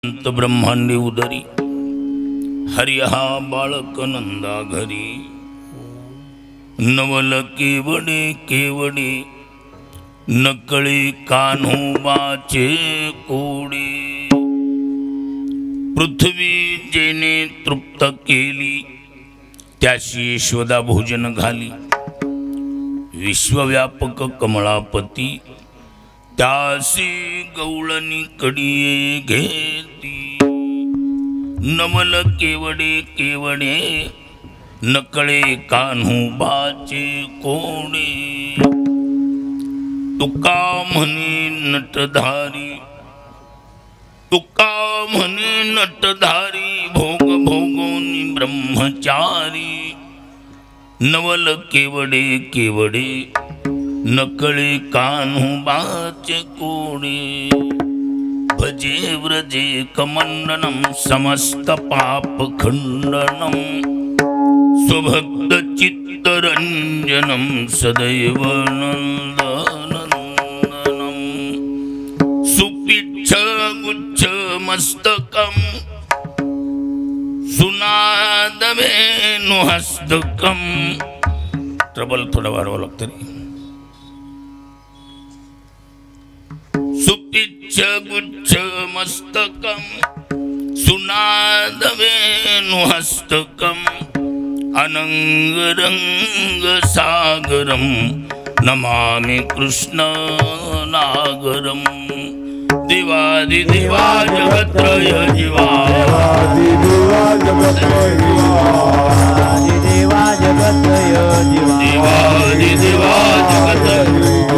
अनंत ब्रह्मांडी उदरी हरि हा बाळक नंदा घरी नवल केवडे केवडे नकळी कान्होबाचे कोडे पृथ्वी जेने तृप्त केली त्याशी यशोदा भोजन घाली विश्वव्यापक कमळापती त्यासी गवळणी कडिये घेती नवल केवडे केवडे नकळे कान्होबाचे कोडे तुका म्हणे नटधारी तुका म्हणे नटधारी भोग भोगोनी ब्रह्मचारी नवल केवडे केवडे नकळे कान्होबाचे कोडे भजे व्रजे कमंडनम समस्त पाप खंडनम स्वभक्त चित्तरंजनम सदैव नंदनंदनम सुपिच्छ गुच्छ मस्तकम सुनादवेनुहस्तकम ट्रबल थोडा वाढवा लागतं रे सुपिच्छ गुच्छ मस्तकम सुनादवेनुहस्तकम अनंग रंग सागरम नमामि कृष्ण नागरम देवादि देवा जगत्रय जीवा देवा जगत्रय जीवा देवादि देवा जगत्रय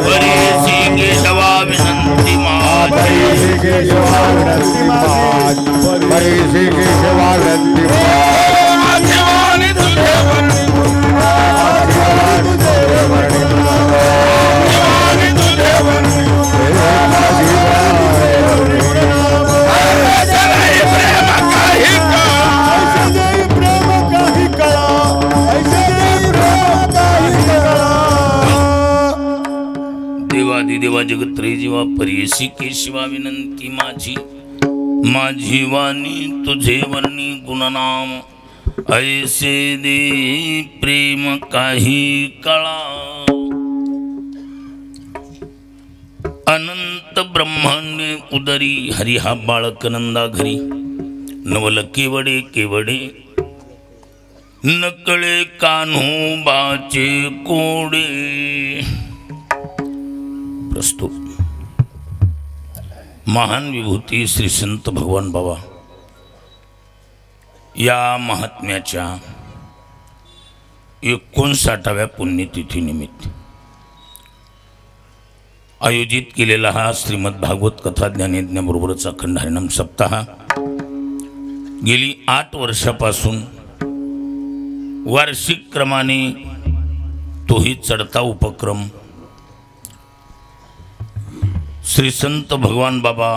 परेशी केशवा विनंती मात परेशी केशवा विनंती मात परेशी केशवा विनंती देवा जगत्रय जीवा परेशी केशवा विनंती माझी माझी वाणी तुझे वर्णी गुणनाम ऐसे दे प्रेम काही कळा अनंत ब्रह्मांड उदरी हरि हा बाळक नंदा घरी नवल केवडे केवडे नकळे कान्होबाचे कोडे प्रस्तुत महान विभूती श्री संत भगवान बाबा या महात्म्याच्या 59व्या पुण्यतिथी निमित्त आयोजित केलेला हा श्रीमद भागवत कथा ज्ञानयज्ञ बरोबरच अखंड हरिनाम सप्ताह गेली 8 वर्षापासून वार्षिक क्रमाने तोही चढता उपक्रम श्री संत भगवान बाबा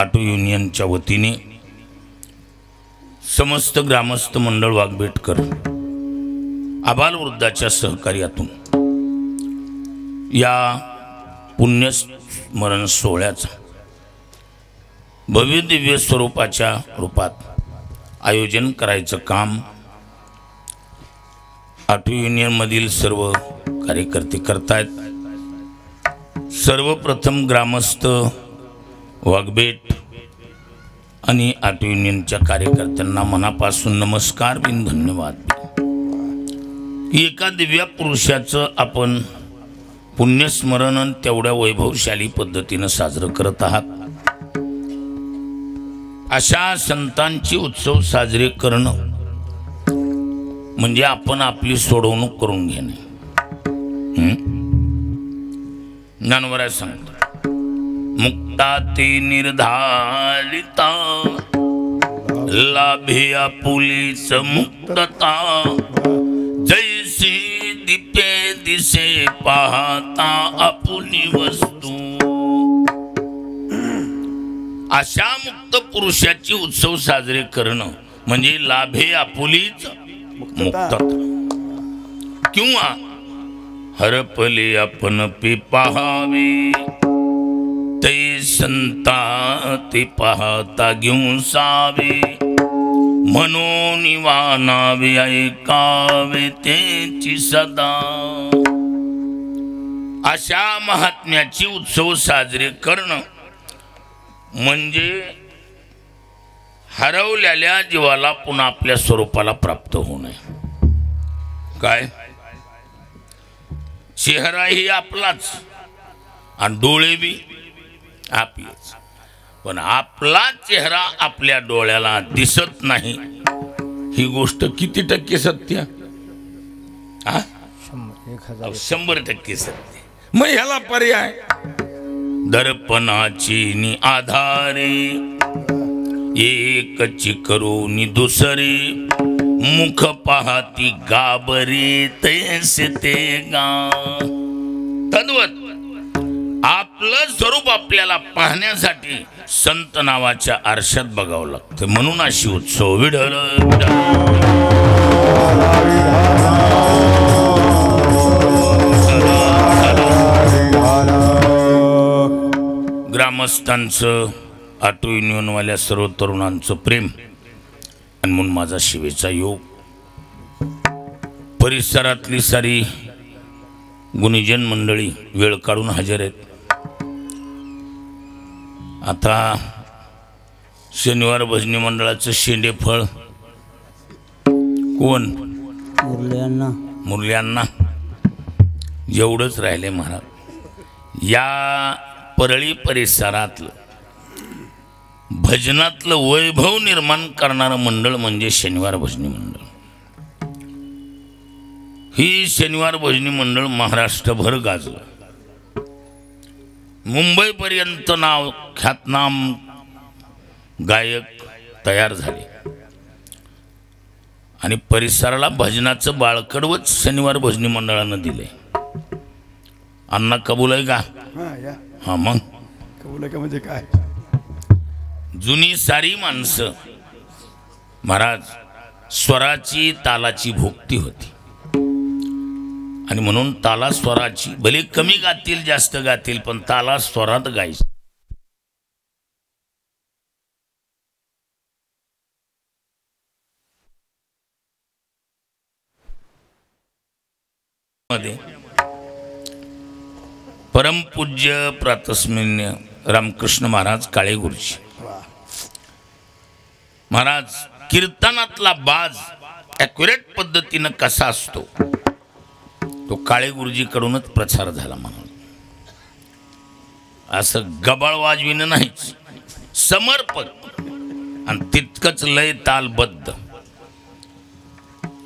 ऑटो युनियनच्या वतीने समस्त ग्रामस्थ मंडळ वाघबेटकर आबालवृद्धाच्या सहकार्यातून या पुण्यस्मरण सोहळ्याचा भव्य दिव्य स्वरूपाच्या रूपात आयोजन करायचं काम ऑटो युनियनमधील सर्व कार्यकर्ते करतायत। सर्वप्रथम ग्रामस्थ वाघबेट आणि ऑटो युनियनच्या कार्यकर्त्यांना मनापासून नमस्कार बिन धन्यवाद। एका दिव्या पुरुषाचं आपण पुण्यस्मरण तेवढ्या वैभवशाली पद्धतीने साजरं करत आहात। अशा संतांची उत्सव साजरे करणं म्हणजे आपण आपली सोडवणूक करून घेणे। ज्ञानवराय सांगतो मुक्ता ते निर्धारिता लाभे आपुलीच मुक्तता जैसे दीपे दिसे पाहता आपुली वस्तू। अशा मुक्त पुरुषाची उत्सव साजरे करणं म्हणजे लाभे आपुलीच मुक्तता किंवा हरपले आपण पे पाहावे ते संता ते पाहता घेऊन सावे म्हणून वानावे ऐकावे तेची सदा. अशा महात्म्याची उत्सव साजरे करणं म्हणजे हरवलेल्या जीवाला पुन्हा आपल्या स्वरूपाला प्राप्त होणे. काय चेहराही आपलाच आणि डोळे बी आपलेच, पण आपला चेहरा आपल्या डोळ्याला दिसत नाही ही गोष्ट किती टक्के सत्य? 100% सत्य. मग ह्याला पर्याय दर्पणाची आधारे एकची करून दुसरे मुख पाहती गाबरे तैसे ते गा. तद्वत आपलं स्वरूप आपल्याला पाहण्यासाठी संत नावाच्या आरशात बघावं लागतं. म्हणून अशी उत्सव विढळ ग्रामस्थांचं, ऑटो युनियनवाल्या सर्व तरुणांचं प्रेम आणि म्हणून माझा शिवेचा योग. परिसरातली सारी गुणीजन मंडळी वेळ काढून हजर आहेत. आता शनिवार भजनी मंडळाचं शेंडेफळ कोण? मुरल्यांना एवढंच राहिले महाराज. या परळी परिसरातलं भजनातलं वैभव निर्माण करणारं मंडळ म्हणजे शनिवार भजनी मंडळ. ही शनिवार भजनी मंडळ महाराष्ट्रभर गाजलं. मुंबईपर्यंत नाव ख्यातनाम गायक तयार झाले आणि परिसराला भजनाचं बाळकडवच शनिवार भजनी मंडळानं दिले. अण्णा कबूल आहे का? हा मग कबूल आहे का म्हणजे काय? जुनी सारी माणसं महाराज स्वराची तालाची भोक्ती होती आणि म्हणून ताला स्वराची भले कमी गातील जास्त गातील पण ताला स्वरात गायचं. मध्ये परमपूज्य प्रातस्मन्य रामकृष्ण महाराज काळे गुरुजी महाराज कीर्तनातला बाज ॲक्युरेट पद्धतीनं कसा असतो तो काळे गुरुजीकडूनच प्रचार झाला. म्हणून असं गबाळ वाजविणं नाहीच, समर्पक आणि तितकंच लय तालबद्ध.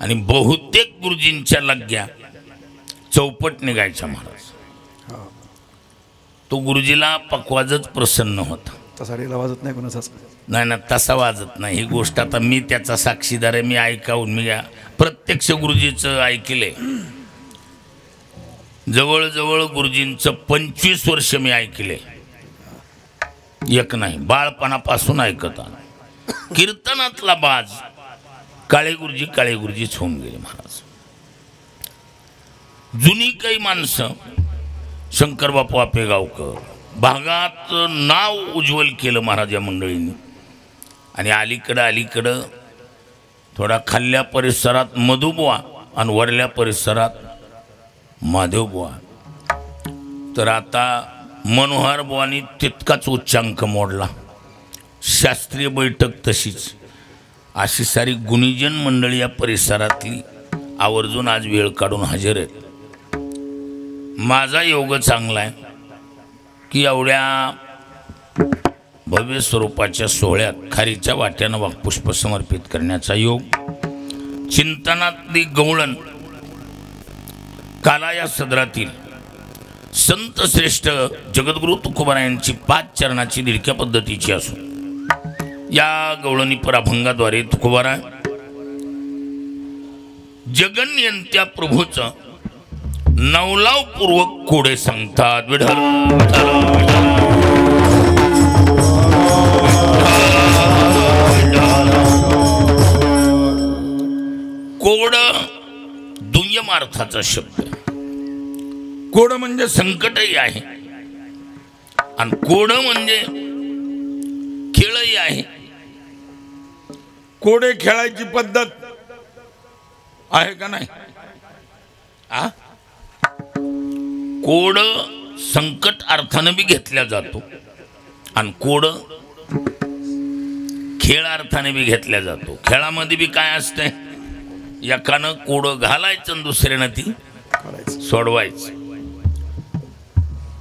आणि बहुतेक गुरुजींच्या लग्या चौपट निघायच्या महाराज. तो गुरुजीला पकवाजच प्रसन्न होता. तसा रेला वाजत नाही कोणाचाच. नाही ना, तसा वाजत नाही. ही गोष्ट आता मी त्याचा साक्षीदार आहे. मी ऐकावून मी प्रत्यक्ष गुरुजीचं ऐकले. जवळजवळ गुरुजींचं 25 वर्ष मी ऐकले. एक नाही, बाळपणापासून ऐकत आलो. कीर्तनातला बाज काळे गुरुजीच होऊन गेले महाराज. जुनी काही माणसं शंकरबापू आपेगावकर भागात नाव उज्ज्वल केलं महाराज या मंडळींनी. आणि अलीकडं थोडा खाल्ल्या परिसरात मधुबुवा आणि वरल्या परिसरात माधवबुवा. तर आता मनोहर बुवानी तितकाच उच्चांक मोडला. शास्त्रीय बैठक तशीच. अशी सारी गुणीजन मंडळी या परिसरातली आवर्जून आज वेळ काढून हजर आहेत. माझा योग चांगला आहे की एवढ्या भव्य स्वरूपाच्या सोहळ्यात खारीच्या वाट्यानं वाक्पुष्प समर्पित करण्याचा योग. चिंतनातली गवळण काला या सदरातील संत श्रेष्ठ जगद्गुरु तुकोबारायांची 5 चरणाची दिडक्या पद्धतीची असून या गवळणी पराभंगाद्वारे तुकोबारा जगन्यंत्या प्रभूचं नवलावपूर्वक कोडे सांगतात. कोड दुय्यम अर्थाचा शब्द. कोड म्हणजे संकटही आहे आणि कोड म्हणजे खेळही आहे. कोडे खेळायची पद्धत आहे का नाही? कोड संकट अर्थानं बी घेतला जातो आणि कोड खेळ अर्थाने बी घेतला जातो. खेळामध्ये बी काय असतंय, एकानं कोड घालायचं आणि दुसऱ्यानं ती सोडवायचं.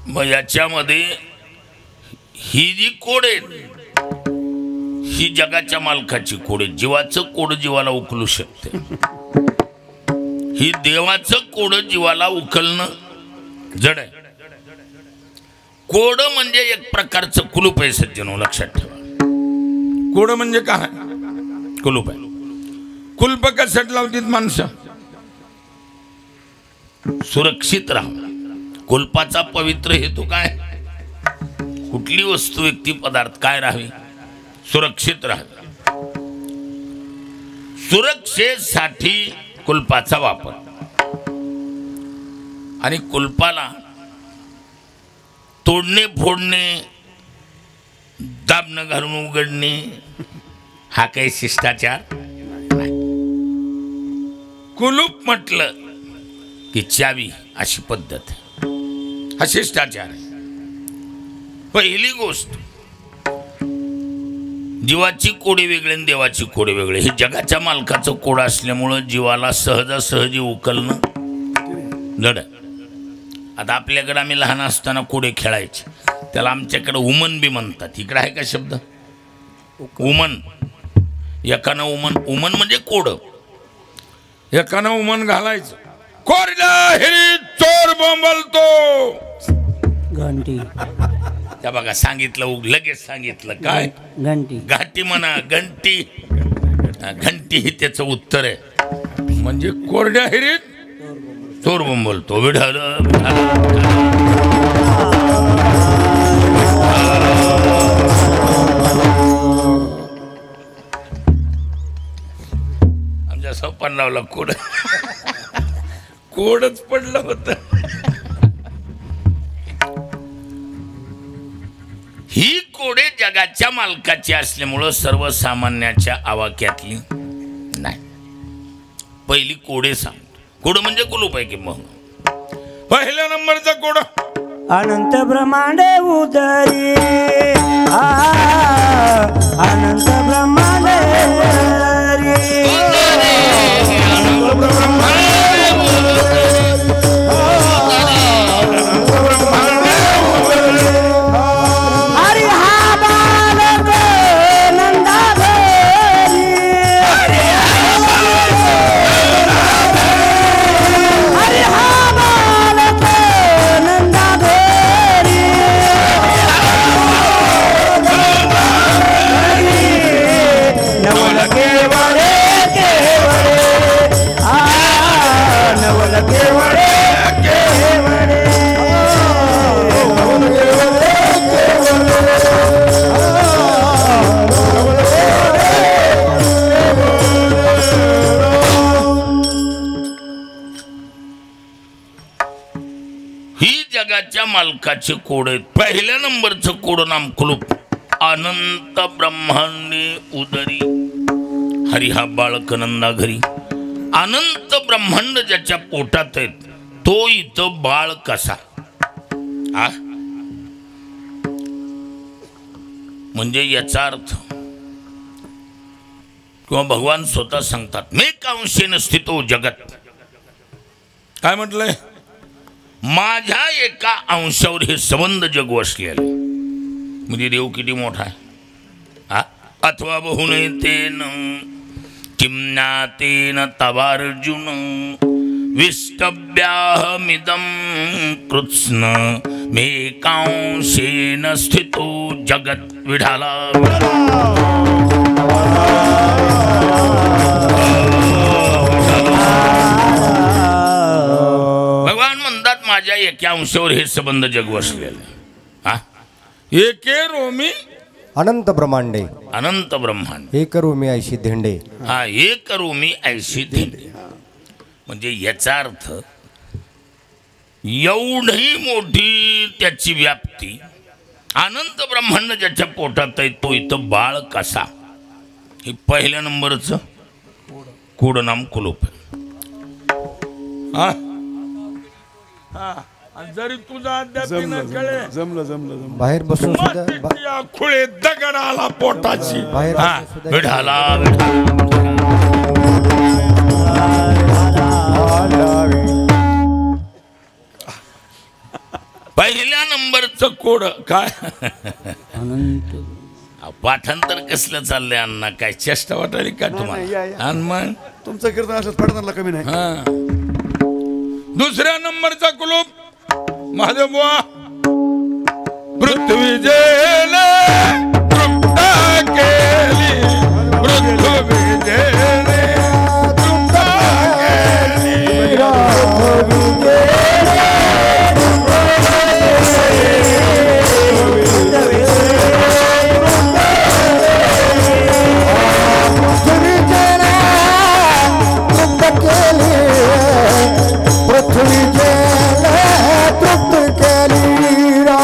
मग याच्यामध्ये ही जी कोड आहे ही जगाच्या मालकाची कोड आहे. जीवाचं कोड जीवाला उकलू शकते. ही देवाचं कोड जीवाला उकलणं जड आहे. कोड म्हणजे एक प्रकारचं कुलूप आहे सज्जनो, लक्षात ठेवा. कोड म्हणजे काय? कुलूप आहे. कुलप कशात लावतात माणसं? सुरक्षित राहा. कुलपाचा पवित्र हेतू काय? कुठली वस्तू व्यक्ती पदार्थ काय राहावी? सुरक्षित राहावी. सुरक्षेसाठी कुलपाचा वापर. आणि कुलपाला तोडणे फोडणे दाबणं घालून उघडणे हा काही शिष्टाचार नाही. कुलूप म्हटलं की चावी अशी पद्धत आहे. हा शिष्टाचार आहे. पहिली गोष्ट, जीवाची कोडे वेगळे आणि देवाची कोडे वेगळे. हे जगाच्या मालकाचं कोड असल्यामुळं जीवाला सहजासहजी उकलणं जड आहे. आता आपल्याकडे आम्ही लहान असताना कोडे खेळायचे, त्याला आमच्याकडे उमन बी म्हणतात. इकडे आहे का शब्द उमन? एकानं उमन, उमन म्हणजे कोड. एकानं उमन घालायचं. कोरड्या हिरीत चोर बोंबलतो. घंटी. त्या बघा सांगितलं, लगेच सांगितलं. काय? घंटी. घाटी म्हणा, घंटी. घंटी ही त्याचं उत्तर आहे. म्हणजे कोरड्या हिरीत चोर बोंबलतो. विढाल आमच्या सोपान लावला कोड. कोडच पडलं होतं. ही कोडे जगाच्या मालकाची असल्यामुळं सर्वसामान्याच्या आवाक्यातली नाही. पहिली कोडे सांग. कोड म्हणजे कुलूप आहे की मग. पहिल्या नंबरचा कोड अनंत ब्रह्मांडे उदरी. अनंत ब्रह्मांडे उदरी. हरी हा बालक नंदाधरी. हरी हा बालक नंदाधरी. नवल केवळे केवळे. नवल केवळे केवळे. ही जगाच्या मालकाचे कोड आहेत. पहिल्या नंबरचं कोड नाम कुलूप. अनंत ब्रह्मांडे उदरी. हरी हा बाळक नंदा घरी. अनंत ब्रह्मांड ज्याच्या पोटात आहेत तो इथं बाळ कसा? म्हणजे याचा अर्थ किंवा भगवान स्वतः सांगतात, मेक अंशेन स्थितो जगत. काय म्हटलंय? माझ्या एका अंशावर हे संबंध जग वसलेलं. म्हणजे देव किती मोठा आहे. अथवा बहुनेतेन किम्नातेन तवार्जुन विष्टव्याहमिदं कृत्स्न मेकांशेन स्थितो जगत. विढाला भगवान म्हणतात माझ्या एका अंशावर हे संबंध जग वसलेलं. एके रोमी अनंत ब्रह्मांडे. अनंत ब्रह्मांड. एक रोमी ऐशी धेंडे. हा एक रोमी ऐशी धेंडे. म्हणजे याचा अर्थ एवढी मोठी त्याची व्याप्ती अनंत ब्रह्मांड ज्याच्या पोटात आहे तो इथं बाळ कसा, हे पहिल्या नंबरचं कुडनाम कुलूप आहे. हा हा आणि जरी तुझा अद्याप न कळे जमलं बाहेर बसून सुद्धा या खुळे दगड आला पोटाची. बाहेर हा बसून सुद्धा विठाला पहिल्या नंबरचं कोड काय पाठांतर कसलं चाललंय अण्णा, काय चेष्टा वाटायली का या, तुम्हाला? या. आणि मग तुमचं कीर्तन असं पडताना कमी नाही. हा दुसऱ्या नंबरचा कुलूप महादेवबुवा. पृथ्वी जेले तृप्त केली, पृथ्वी जेले तृप्त केली. पृथ्वी जेल तृप्त केली रा.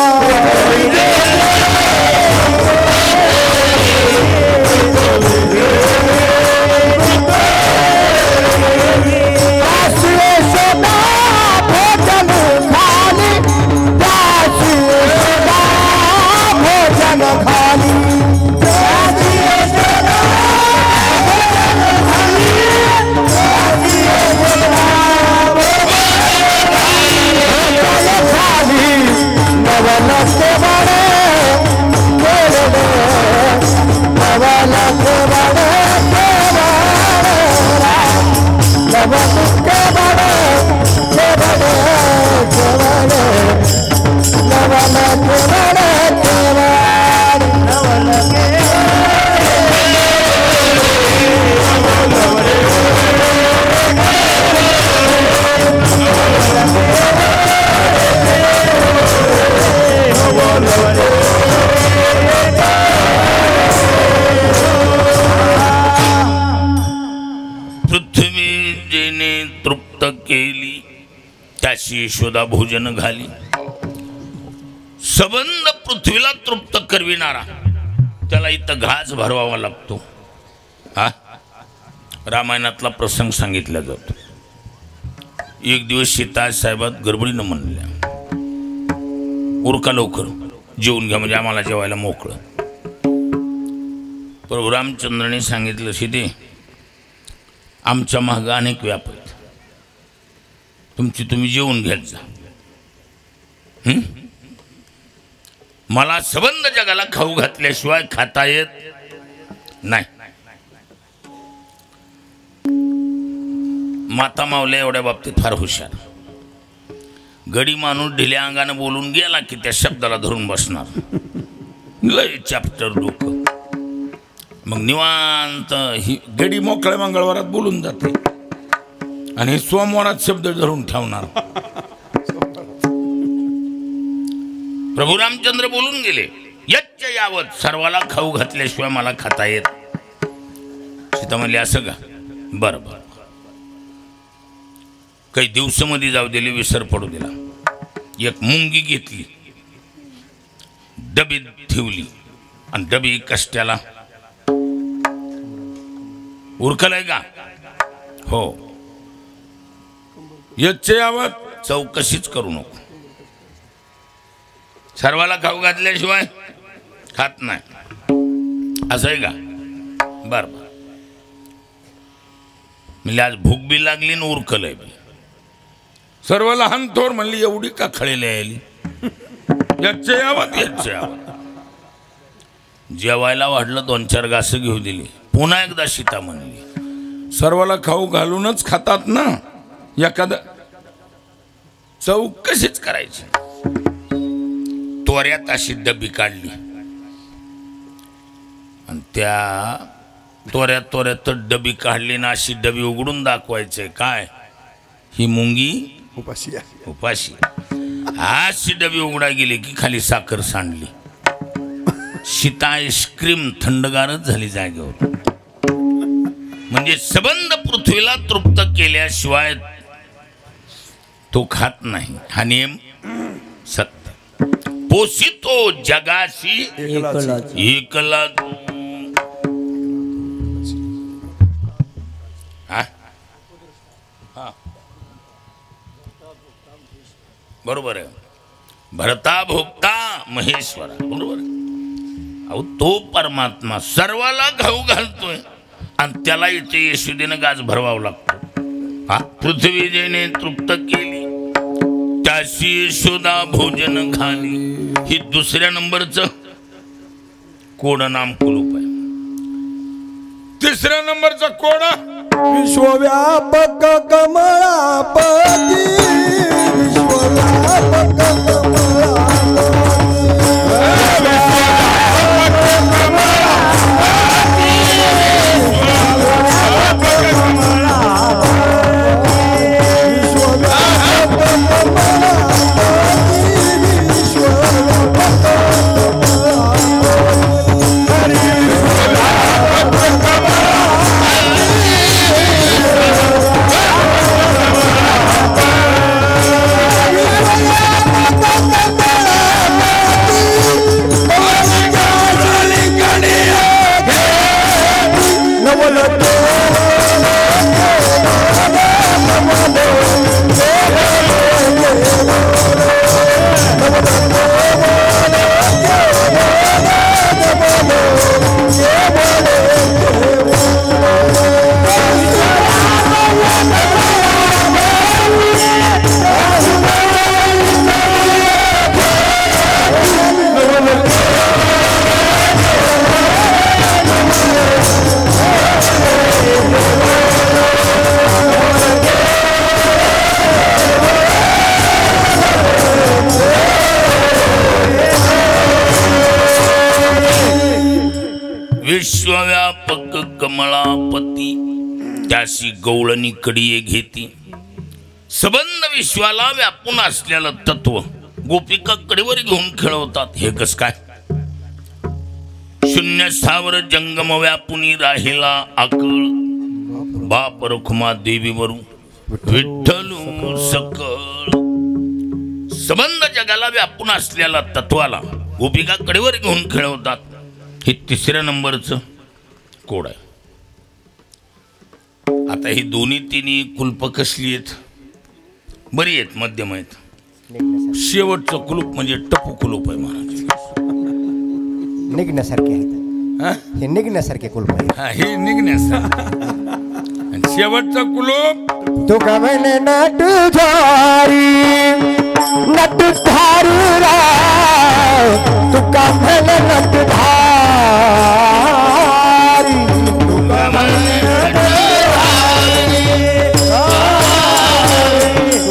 केली त्याची यशोदा भोजन घाली. सबंध पृथ्वीला तृप्त करविणारा त्याला इथं घास भरवावा लागतो. हा रामायणातला प्रसंग सांगितला जातो. एक दिवस सीता साहेबात गडबडीनं म्हणल्या, उरका लवकर जेवून घ्या म्हणजे आम्हाला जेवायला मोकळं. प्रभू रामचंद्राने सांगितलं, सीते आमच्या मागं अनेक व्याप आहेत, तुमची तुम्ही जेवून घ्यायच जा. मला सबंध जगाला खाऊ घातल्याशिवाय खाता येत नाही. माता मावल्या एवढ्या बाबतीत फार हुशार. गडी माणूस ढिल्या अंगानं बोलून गेला की त्या शब्दाला धरून बसणार. लय चॅप्टर डोकं. मग निवांत ही गडी मोकळ्या मंगळवारात बोलून जाते आणि सोमवारात शब्द धरून ठेवणार. प्रभू रामचंद्र बोलून गेले, यच्च यावत सर्वाला खाऊ घातल्याशिवाय मला खाता येत. सीता म्हणली, असं का? बरं बरं. काही दिवसामध्ये जाऊ दिले, विसर पडू दिला. एक मुंगी घेतली, डबीत ठेवली आणि डबी कष्ट्याला उरकलंय का? हो. याचे यावत चौकशीच करू नको, सर्वाला खाऊ घातल्याशिवाय खात नाही, असं आहे का? बर बर. म्हणजे आज भूक बी लागली आणि उरकलंय बी. सर्व लहान थोर म्हणली, एवढी का खळेली यायली? याचे यावत याचे यावत. जेवायला वाढलं, 2-4 घास घेऊ दिली. पुन्हा एकदा सीता म्हणली, सर्वाला खाऊ घालूनच खातात ना, एखादा चौकशीच करायची. त्वऱ्यात अशी डबी काढली आणि त्या त्वऱ्यात डबी काढली ना, अशी डबी उघडून दाखवायचंय काय, ही मुंगी उपाशी आहे. उपाशी. अशी डबी उघडा गेली की खाली साखर सांडली. सीता आईस्क्रीम थंडगारच झाली जागेवर. म्हणजे सबंध पृथ्वीला तृप्त केल्याशिवाय तो खात नाही, हा नियम सत्य. पोसितो जगाशी एकलाच. एकला हा? हा. बरोबर आहे. भरता भोगता महेश्वरा. बरोबर आहे. अहो तो परमात्मा सर्वाला घाऊ घालतोय आणि त्याला इथे येशुदेनं गाज भरवावं लागतो. हा पृथ्वी जेने तृप्त केली त्याशी यशोदा भोजन खाली. ही दुसऱ्या नंबरचं कोड नाम कुलूप आहे. तिसऱ्या नंबरचा कोण? विश्वव्यापक कमळापती विश्वव्यापक विश्वव्यापक कमळापती त्याशी गवळणी कडीये घेती. सबंध विश्वाला व्यापून असलेलं तत्व गोपिका कडेवर घेऊन खेळवतात. हे कस काय? शून्य स्थावर जंगम व्यापुनी राहिला आकळ बाप रखुमा देवीवरू विठ्ठलू सकळ. सबंध जगाला व्यापून असलेला तत्वाला गोपिका कडेवर घेऊन खेळवतात. हे तिसऱ्या नंबरचं कोड आहे. आता ही दोन्ही तिन्ही कुलप कसली आहेत? बरी आहेत, मध्यम आहेत. शेवटचं कुलूप म्हणजे टपू कुलूप आहे महाराज. निघण्यासारखे आहेत. हे निघण्यासारखे कुलप आहे. हा, हे निघण्यासारखं. आणि शेवटचं कुलूप तू कमने नटधारी नटधारी राव तू कमने नटधारी तू कमने नटधारी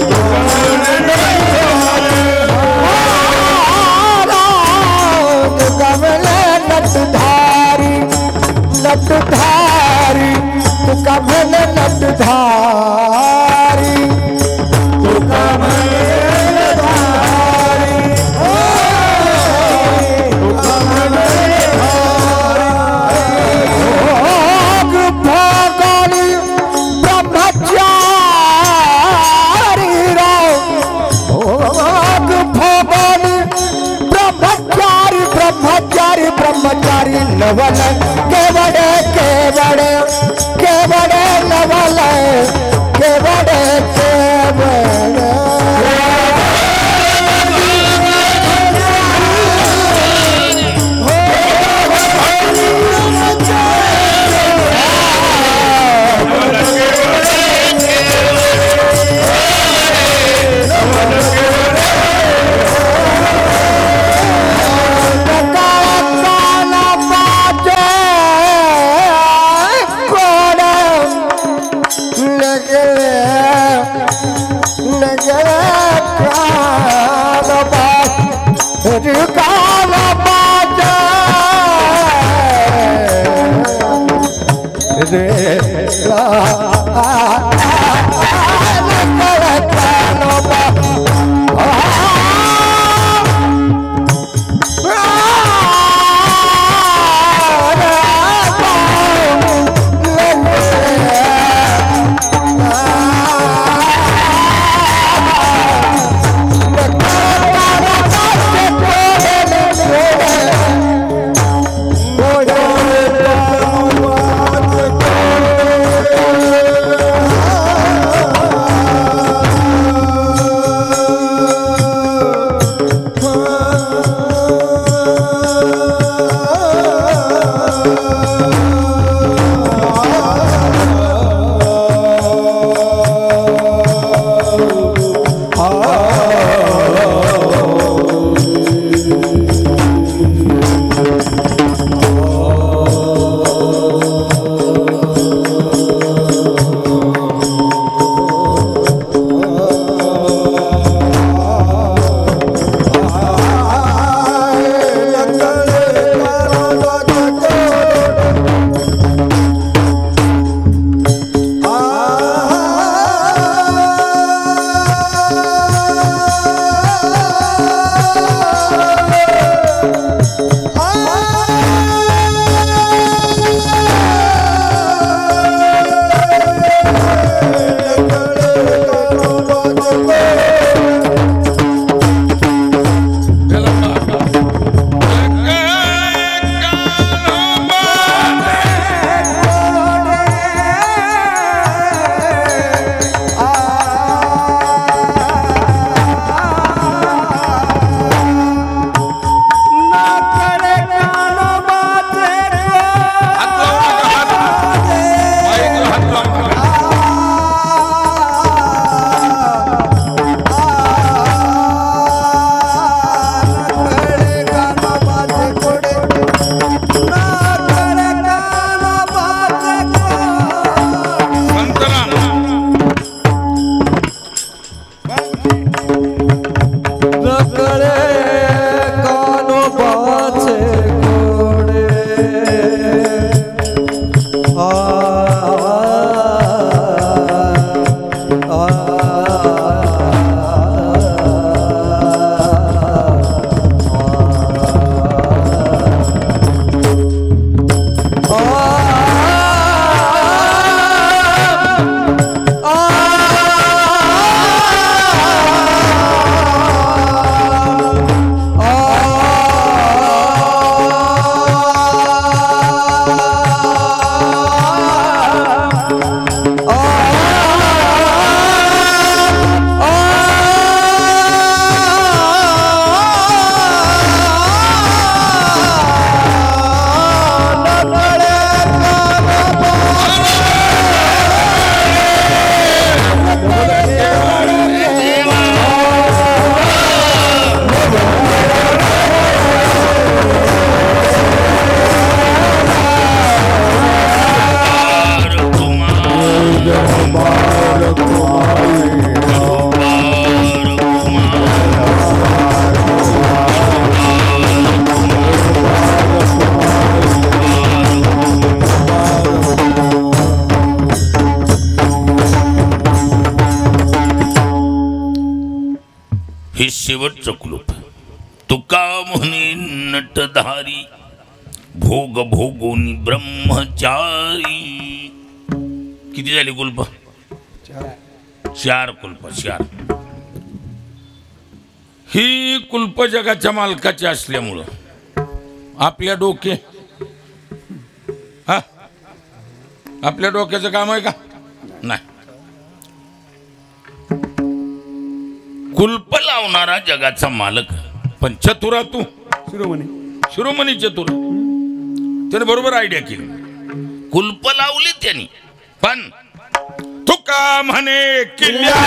नटधारी तू कमने नटधारी तू कमने नटधारी तू कमने नटधारी भोगाली ब्रह्मचारी राव भोगाली ब्रह्मचारी ब्रह्मचारी ब्रह्मचारी नवल केवड़े केवड़े केवड़े नवल केवड़े केवड़े शेवटचं कुलूप. तुका म्हणे नटधारी भोग भोगोनी ब्रह्मचारी. किती झाली कुलप? 4 कुलप. 4 ही कुलप जगाच्या मालकाची असल्यामुळं आपल्या डोके आपल्या डोक्याचं काम आहे का? नाही. कुलप लावणारा जगाचा मालक, पण चतुरा तू शिरोमणी चतुर. त्याने बरोबर आयडिया केली. कुलप लावली त्यांनी, पण तुका म्हणे किल्ल्या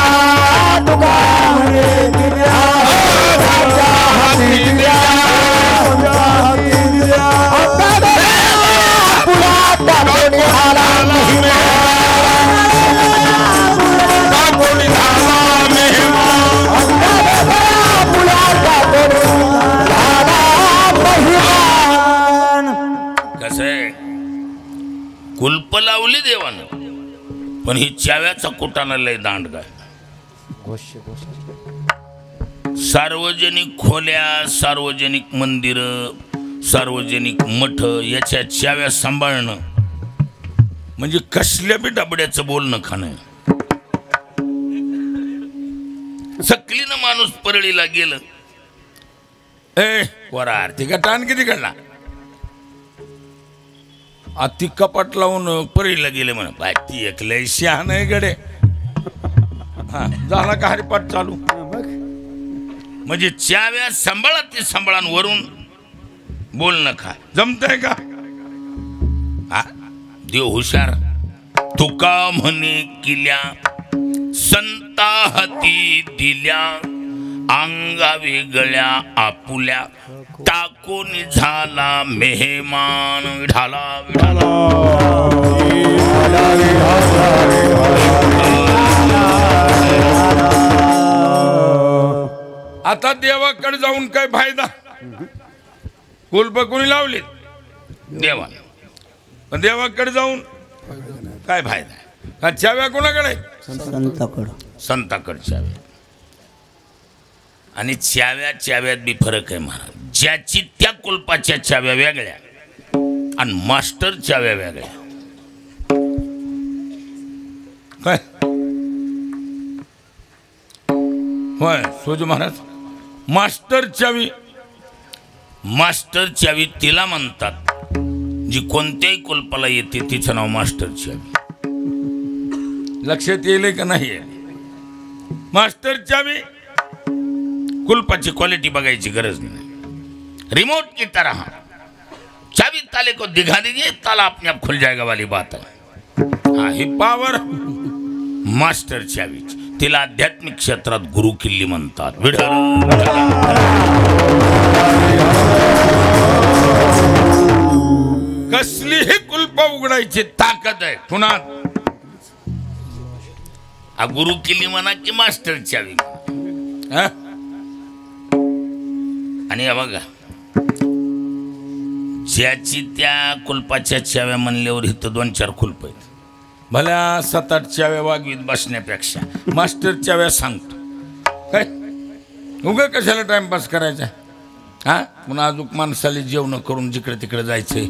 कुलप लावली देवानं, पण ही चाव्याचा कुटाणा लय दांड काय. सार्वजनिक खोल्या, सार्वजनिक मंदिर, सार्वजनिक मठ याच्या चाव्या सांभाळणं म्हणजे कसल्या बी डबड्याचं बोलणं खाणं. सकलीनं माणूस परळीला गेलं, वरा आरती का टाण किती काढला, अति कपाट लावून परळीला गेले म्हण. बाय ती एक लय शहाण आहे गडे. झाला का हरिपाठ चालू. म्हणजे चाव्या सांभाळा ते सांभाळान वरून बोलणं खा जमतंय का? देव हुशार. तुका म्हणे किल्या संता हाती दिल्या, अंगा वेगळ्या आपुल्या टाकून झाला मेहमान. विठाला विठाला. आता देवाकडे जाऊन काय फायदा? कुलप कोणी लावली? देवा. पण देवाकडे जाऊन काय फायदा? चाव्या कोणाकडे? संताकडे चाव्या. आणि चाव्यात बी फरक आहे महाराज. ज्याची त्या कुलपाच्या चाव्या वेगळ्या आणि मास्टर चाव्या वेगळ्या. काय होय सोज महाराज? मास्टर चावी तिला म्हणतात जी कोणत्याही कुलपाला येते, तिचं नाव मास्टर चावी. लक्षात येईल का नाही? मास्टर चावी कुलपाची क्वालिटी बघायची गरज नाही. रिमोट की तरह चाबी ताले को दिखा दीजिए, ताला अपने आप खुल जाएगा वाली बात है. ही पावर मास्टर चावी. तिला आध्यात्मिक क्षेत्रात गुरु किल्ली म्हणतात. कसलीही कुलप उघडायची ताकद आहे कुणात. गुरु किल्ली म्हणा की मास्टर चावी. आणि बघा, ज्याची त्या कुलपाच्या चाव्या म्हणल्यावर इथं 2-4 कुलप आहेत. भल्या 7-8 चाव्या वागवीत बसण्यापेक्षा मास्टर चाव्या सांगतो. काय उगा कशाला टाइमपास करायचा? पुन्हा अजून माणसाला जेवण करून जिकडे तिकडे जायचंय.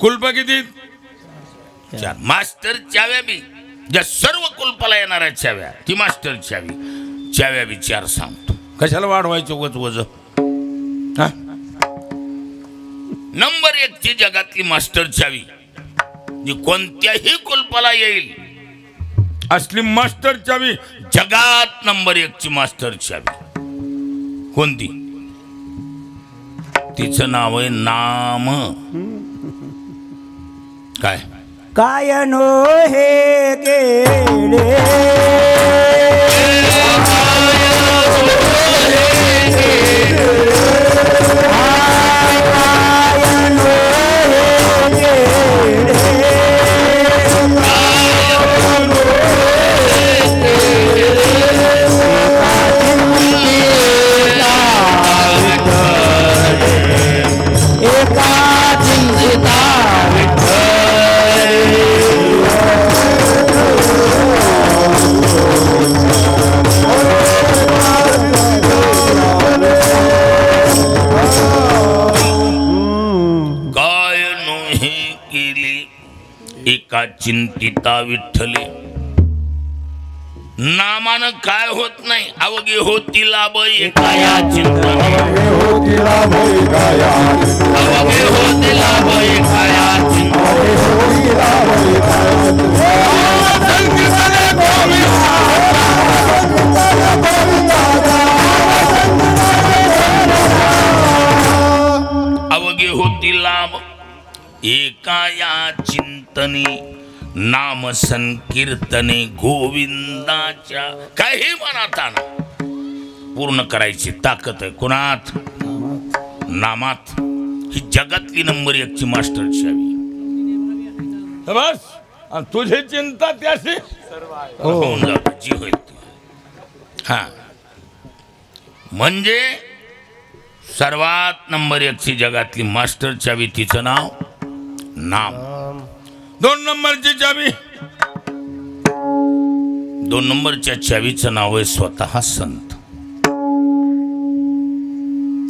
कुलप किती? 4. मास्टर चाव्या बी ज्या सर्व कुलपाला येणाऱ्या चाव्या, ती मास्टर चावी. चाव्या बी 4 सांगतो. कशाला वाढवायचं उगाच वज? नंबर 1 ची जगातली मास्टर चावी जी कोणत्याही कुलपाला येईल, असली मास्टर चावी जगात नंबर 1 ची मास्टर चावी कोणती? तिचं नाव आहे नाम. काय कायनो हे केले हे केले एका चिंतिता विठ्ठले. नामानं काय होत नाही, अवघे होती लाभ एका या चिंतने. अवघे होती लाभ एका या अवघे होती लाभ एका या चिंतने. नाम संकीर्तने गोविंदाच्या. काही मनात आणा, पूर्ण करायची ताकद आहे कुणात? नामात. ही जगातली नंबर 1 ची मास्टरची हवी. बस तुझी चिंता त्याशी होऊन जात जी होईल ती. हा म्हणजे सर्वात नंबर 1 ची जगातली मास्टर चावी, तिचं नाव नाम. 2 नंबरची चावी, 2 नंबरच्या चावीचं नाव आहे स्वतः संत.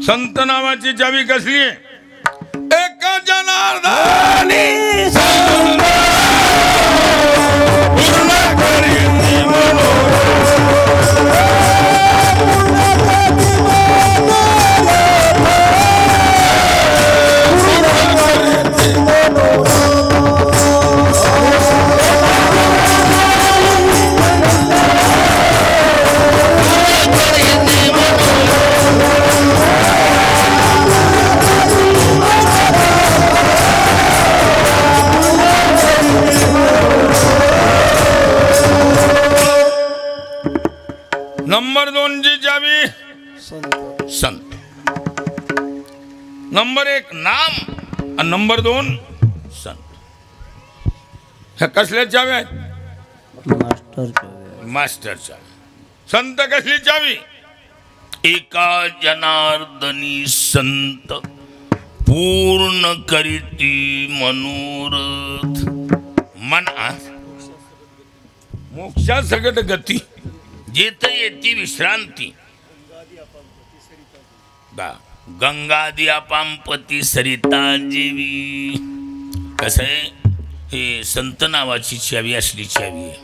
संत नावाची चावी कसली आहे? एका जनार्दनी संत पूर्ण करीती नंबर 2 ची चावी संत. नंबर 1 नाम आणि नंबर 2 संत. ह्या कसल्या चाव्या आहेत? मास्टर चावी. संत कसली चावी? एका जनार्दनी संत पूर्ण करीती मनोरथ. मन मोक्षा सगट गती. जेथ येती विश्रांती. गंगादी अपांपती सरिता जेवी. कसं आहे, हे संत नावाची चावी असली चावी आहे.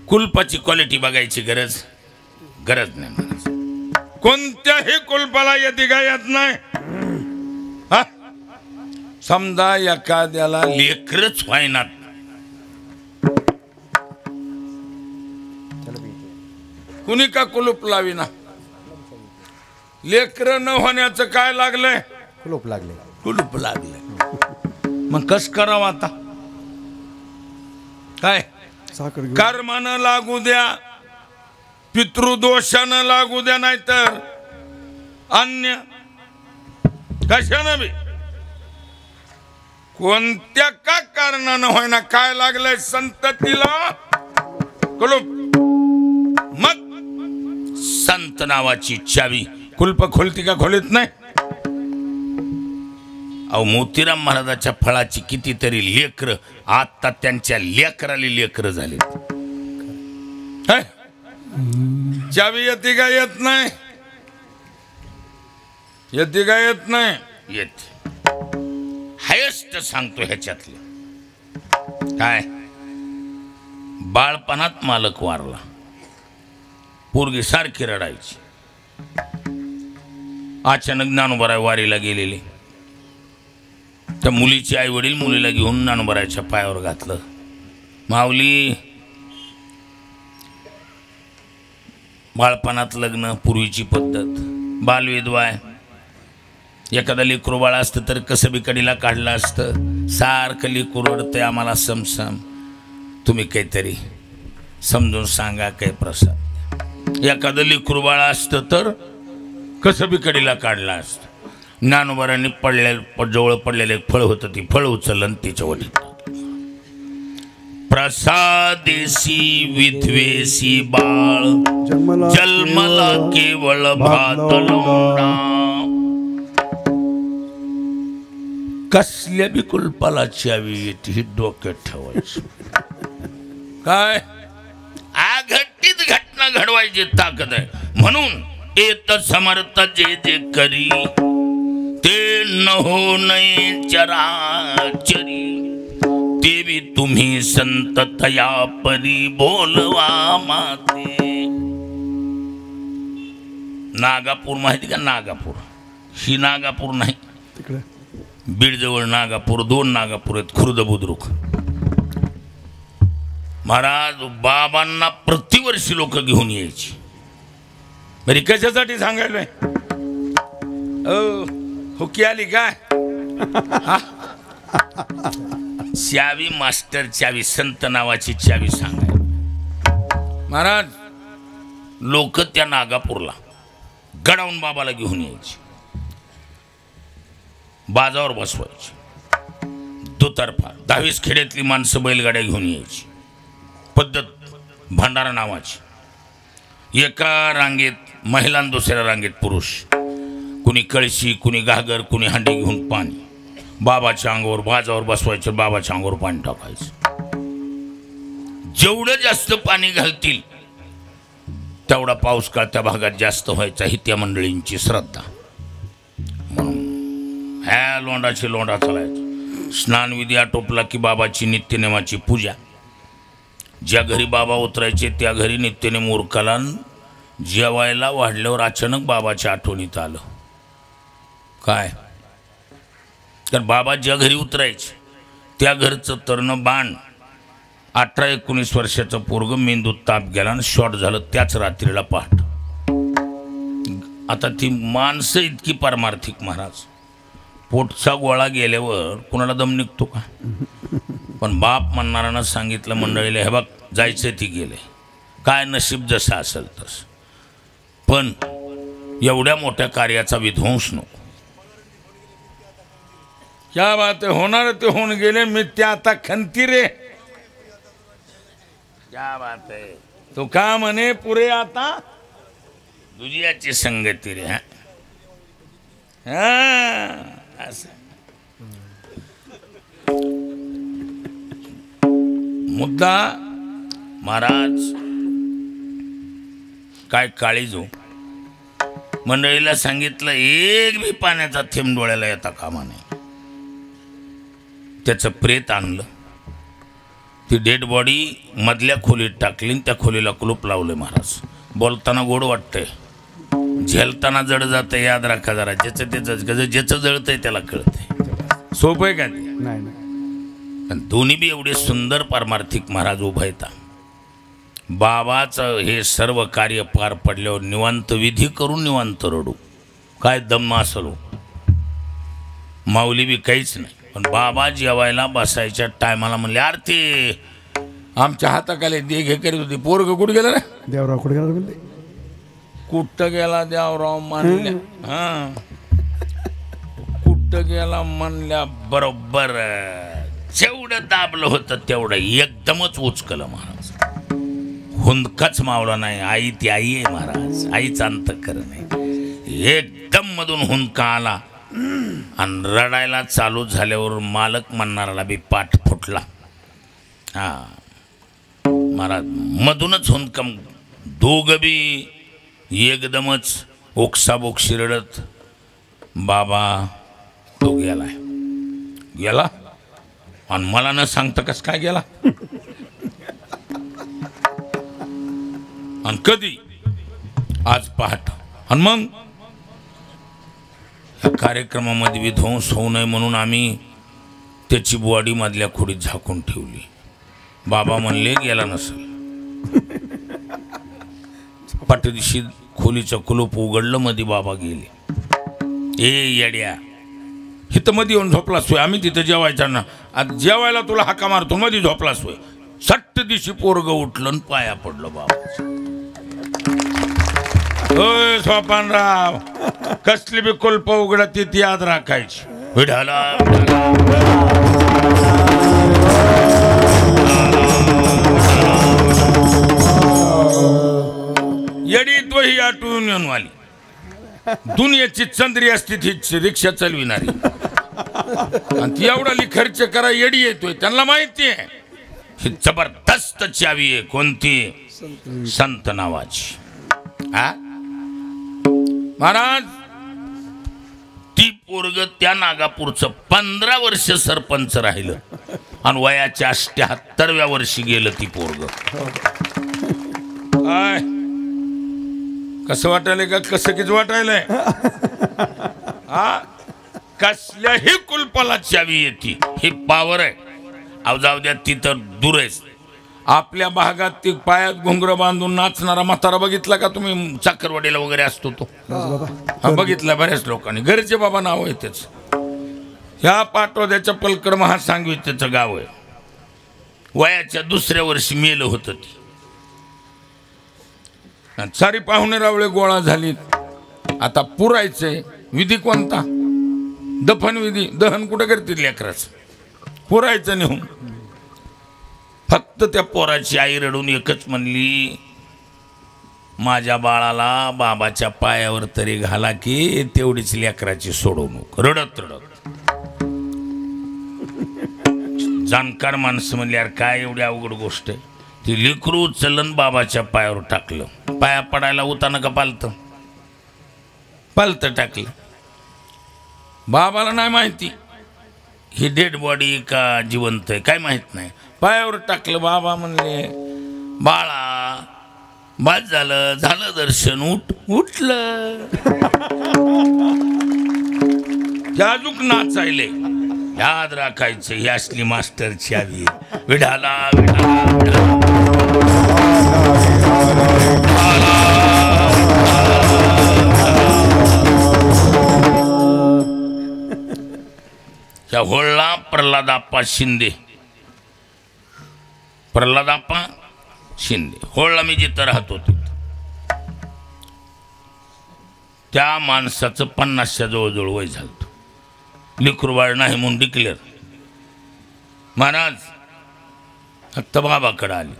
कुलपाची क्वालिटी बघायची गरज नाही म्हणायचं. कोणत्याही कुलपाला येते का येत नाही. हा? समजा एखाद्याला लेकरच व्हायनात, कुणी का कुलूप लावीना. लेकर न होण्याचं काय लागलंय? कुलूप लागले. कुलूप लागलंय. मग कस करावं आता? काय साखर घेऊन कर्मानं लागू द्या, पितृदोषानं लागू द्या, नाही तर अन्य कशानं बी कोणत्या का कारणानं होईना काय लागलंय संततीला कुलूप. मग संत नावाची चावी. कुलप खोलती का खोलीत नाही? अहो मोतीराम महाराजाच्या फळाची कितीतरी लेकर आता त्यांच्या लेकराली लेकर झाले. है? चावी येते का येत नाही? येते का येत नाही? येते. हायस्ट सांगतो ह्याच्यातलं काय, बाळपणात मालक वारला, पोरगी सारखी रडायची. अचानक ज्ञानोबराय वारीला गेलेले. त्या मुलीचे आई वडील मुलीला घेऊन ज्ञानोबरायच्या पायावर घातलं. माऊली, बाळपणात लग्न, पूर्वीची पद्धत, बालविधवाय. एखादा लेकरू बाळ असतं तर कसं बी कडीला काढलं असतं. सारखं लेकरू रडतंय, आम्हाला समसम. तुम्ही काहीतरी समजून सांगा, काही प्रसाद. एखादं लेकरू बाळ असतं तर कसं बी कडीला काढलं असतं. ज्ञानोबारांनी जवळ पडलेलं एक फळ होतं, ती फळ उचललं आणि तिच्या वटीत प्रसादेसी विधवेसी बाळ जन्मला केवळ भात लावणा. कसल्या बी कुलपाला चावी येते, ही डोक्यात ठेवायची. काय अघटित घटना घडवायची ताकद आहे. म्हणून येत समर्थ जे जे करी ते न हो नये चराचरी देवी तुम्ही संत तया परी बोलवा माते. नागापूर माहिती का? नागापूर ही नागापूर नाही, तिकडे बीडजवळ नागापूर, 2 नागापूर आहेत, खुर्द बुद्रुक. महाराज बाबांना प्रतिवर्षी लोक घेऊन यायची. बरी कशासाठी सांगायलोय? हुकी आली काय? चावी मास्टर चावी, संत नावाची चावी सांगाय. महाराज लोक त्या नागापूरला गडावून बाबाला घेऊन यायची, बाजावर बसवायची. दुतर्फा 10-20 खेड्यातली माणसं बैलगाड्या घेऊन यायची. पद्धत भंडारा नावाची. एका रांगेत महिला, दुसऱ्या रांगेत पुरुष. कुणी कळशी, कुणी घागर, कुणी हांडी घेऊन पाणी. बाबाच्या अंगावर बाजावर बसवायचं, बाबाच्या अंगावर पाणी टाकायचं. जेवढं जास्त पाणी घालतील तेवढा पाऊस काळ त्या भागात जास्त व्हायचा, ही त्या मंडळींची श्रद्धा. म्हणून ह्या लोंडाची लोंडा चालायचं. स्नानविधी आटोपला की बाबाची नित्यनेमाची पूजा. ज्या घरी बाबा उतरायचे त्या घरी नित्यनेम उरकाला. जेवायला वाढल्यावर अचानक बाबाच्या आठवणीत आलं काय? तर बाबा ज्या घरी उतरायचे त्या घरचं तरण बाण 18-19 वर्षाचं पोरग मेंदूत ताप गेला आणि शॉर्ट झालं त्याच रात्रीला पहाट. आता ती माणसं इतकी पारमार्थिक महाराज. पोटचा गोळा गेल्यावर कुणाला दम निघतो का? पण बाप म्हणणाऱ्यानं सांगितलं मंडळीला, हे बघ जायचं ती गेले, काय नशीब जसं असेल तसं, पण एवढ्या मोठ्या कार्याचा विध्वंस नको. क्या बात आहे, होणार ते होऊन गेले, मी ते आता खंती रे. क्या बात आहे. तो का म्हणे पुरे आता दुजियाची संगती रे. असं मुद्दा महाराज काय काळीजो. मंडळीला सांगितलं एक भी पाण्याचा थेंब डोळ्याला येता कामा नाही. त्याचं प्रेत आणलं, ती डेड बॉडी मधल्या खोलीत टाकली, त्या खोलीला कुलूप लावले. महाराज बोलताना गोड वाटतंय, झेलताना जड जातं. याद राखा जरा, ज्याचं त्याचं ज्याचं जळतंय त्याला कळतंय. सोपं आहे का ते? नाही नाही. पण दोन्ही बी एवढे सुंदर पारमार्थिक महाराज उभा येतात. बाबाचं हे सर्व कार्य पार पडल्यावर निवांत विधी करून निवांत रडू. काय दम असलो माऊली बी काहीच नाही. पण बाबा जेवायला बसायच्या टायमाला म्हणले, अरे ते आमच्या हाताखाली दे घे करीत होती. पोरग कुठं गेलं रे? देवराव कुठे गेला म्हणले? कुठं गेला देवराव म्हणल्या. हा कुठं गेला म्हणल्या बरोबर जेवढं दाबलं होतं तेवढं एकदमच उचकलं महाराज. हुंदकाच मावला नाही. आई ती आई आहे महाराज, आईचं अंतःकरण आहे. एकदम मधून हुंदका आला आणि रडायला चालू झाल्यावर मालक म्हणणाराला बी पाठ फुटला. हा महाराज मधूनच हुंदकम. दोघं बी एकदमच ओक्साबोक्षी रडत, बाबा तो गेलाय. गेला आणि मला न सांगता कस काय गेला आणि कधी? आज पहाट. आणि मग या कार्यक्रमामध्ये विध्वंस होऊ नये म्हणून आम्ही त्याची बॉडी मधल्या खोडीत झाकून ठेवली. बाबा म्हणले गेला नसेल. पाठदिशी खोलीचं कुलूप उघडलं, मध्ये बाबा गेले. ए येड्या, हिथं मध्ये येऊन झोपला सोय. आम्ही तिथं जेवायचा ना, आज जेवायला तुला हाका मारतो, मध्ये झोपला सोय. सट्ट दिवशी पोरग उठलं आणि पाया पडलं बाबा. होय सोपानराव, कसली बी कुलप उघडत ती याद राखायची. विढाला येडी तो ही ऑटो युनियन वाली दुनियाची चंद्री असती ती रिक्षा चालविणारी. आणि ती एवढा खर्च करा येडी येतोय. त्यांना माहिती आहे ही जबरदस्त चावी आहे. कोणती? संत नावाची. महाराज ती पोरग त्या नागापूरचं 15 वर्ष सरपंच राहिलं आणि वयाच्या 78व्या वर्षी गेलं ती पोरग. काय कसं वाटायलंय का कसं किती वाटायलंय हा कसल्याही कुलपाला चावी येते, ही पावर आहे. अहो जाऊ द्या ती तर दूर आहे. आपल्या भागात ती पायात घुंगर बांधून नाचणारा म्हातारा बघितला का तुम्ही? चाकरवाडीला वगैरे असतो तो. हा बघितला बऱ्याच लोकांनी. घरचे बाबा नाव आहे त्याच. ह्या पाटोद्याच्या पलकड महासांगवी त्याचं गाव आहे. वयाच्या 2ऱ्या वर्षी मेलं होतं ती. सारी पाहुणे रावळे गोळा झाली. आता पुरायचंय. विधी कोणता? दफन विधी. दहन कुठं करतील लेकराचं? पुरायचं नेऊन. फक्त त्या पोराची आई रडून एकच म्हणली, माझ्या बाळाला बाबाच्या पायावर तरी घाला की तेवढीच लेकराची सोडवणूक. रडत रडत जाणकार माणसं म्हणली, यार काय एवढी अवघड गोष्ट आहे. ती लेकरू उचललं बाबाच्या पायावर टाकलं. पाया पडायला उताना का पालतं? पालतं टाकलं. बाबाला नाही माहिती ही डेड बॉडी का जिवंत आहे काय माहित नाही. पायावर टाकलं. बाबा म्हणले, बाळा बाद झालं झालं दर्शन, उठलं. जाजूक नाचायले. याद राखायचं ही असली मास्टरची आवी. विढाला विढाला विढाला. त्या होळला प्रल्हादाप्पा शिंदे. प्रल्हादाप्पा शिंदे होळला मी जिथं राहतो तिथं त्या माणसाचं 50च्या जवळजवळ वय झालं. लेकरूबाळ नाही म्हणून डिक्लेअर. महाराज फक्त बाबाकडे आले.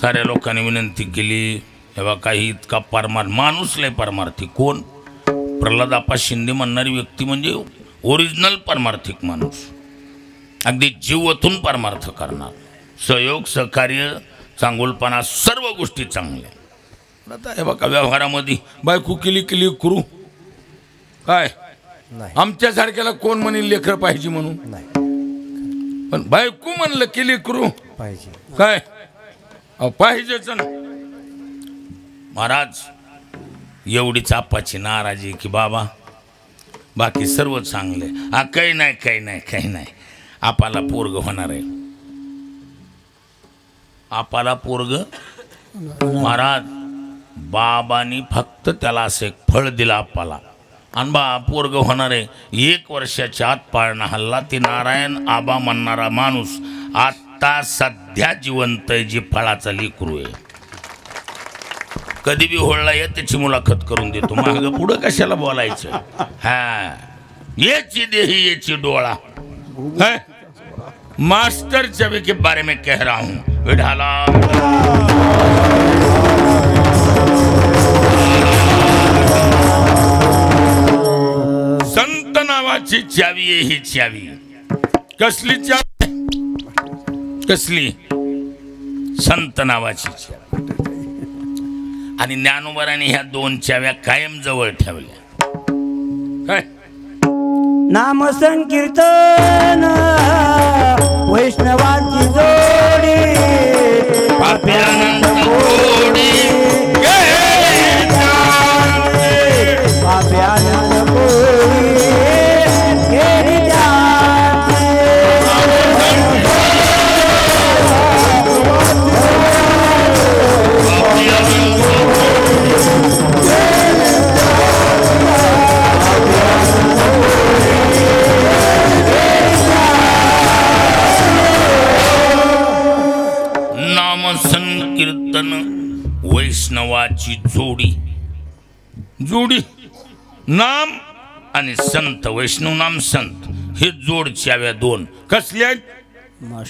साऱ्या लोकांनी विनंती केली, तेव्हा काही इतका परमार माणूस लय परमार्थी. कोण? प्रल्हादाप्पा शिंदे म्हणणारी व्यक्ती म्हणजे ओरिजिनल परमार्थिक माणूस. अगदी जीवातून परमार्थ करणार. सहयोग सहकार्य चांगुलपणा सर्व गोष्टी चांगल्या. आता हे बघा व्यवहारामध्ये बायको केली केली करू काय नाही. आमच्यासारख्याला कोण म्हणेल लेकर पाहिजे म्हणून? नाही पण बायको म्हणलं केली करू पाहिजे. काय पाहिजेच ना. महाराज एवढीच आपाची नाराजी की बाबा बाकी सर्व चांगले. काही नाही काही नाही काही नाही. आपाला पोरग होणार आहे. आपाला पोरग. महाराज बाबांनी फक्त त्याला असं एक फळ दिलं आपाला आणि पोरग होणार आहे. 1 वर्षाच्या आत पाळणा हल्ला. ती नारायण आबा म्हणणारा माणूस आता सध्या जिवंत आहे, जी फळाचा लेकरू आहे. कधी बी होळला ये त्याची मुलाखत करून देतो. माग पुढं कशाला बोलायचं? हा याची देही याची डोळा. मास्टर चवे के बारे में कह रहा हूं. विढाला संत नावाची चावी आहे ही चावी. कसली चावी? कसली? संत नावाची चावी. आणि ज्ञानोबराने ह्या 2 चाव्या कायम जवळ ठेवल्या. काय? नाम संकीर्तन वैष्णवांची जोडी. पाप्यानंद कोडी पाप्यानंद कोडी गेली जाते. संकीर्तन वैष्णवाची जोडी. जोडी नाम आणि संत. वैष्णव नाम संत हे जोड चाव्या 2. कसल्या?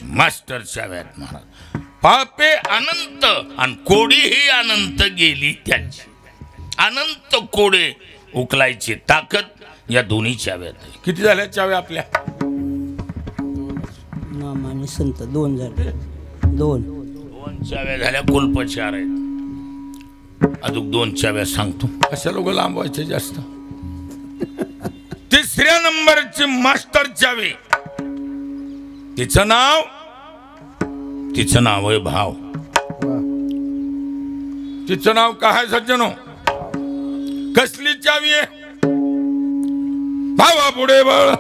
मास्टर चाव्यात महाराज. पापे अनंत आणि कोडी ही अनंत गेली त्यांची. अनंत कोडे उकलायची ताकद या दोन्ही चाव्यात आहे. किती झाल्या चाव्या आपल्या? नाम आणि संत 2 झाले. 2 चाव्या झाल्या. कुलप 4 आहेत. अजून 2 चाव्या सांगतो. अशा लोक लांबवायचे जास्त. तिसऱ्या नंबरची मास्टर चावी, तिचं नाव आहे भाव. तिचं नाव काय सज्जनो? कसली चावी आहे? भावा पुढे बळ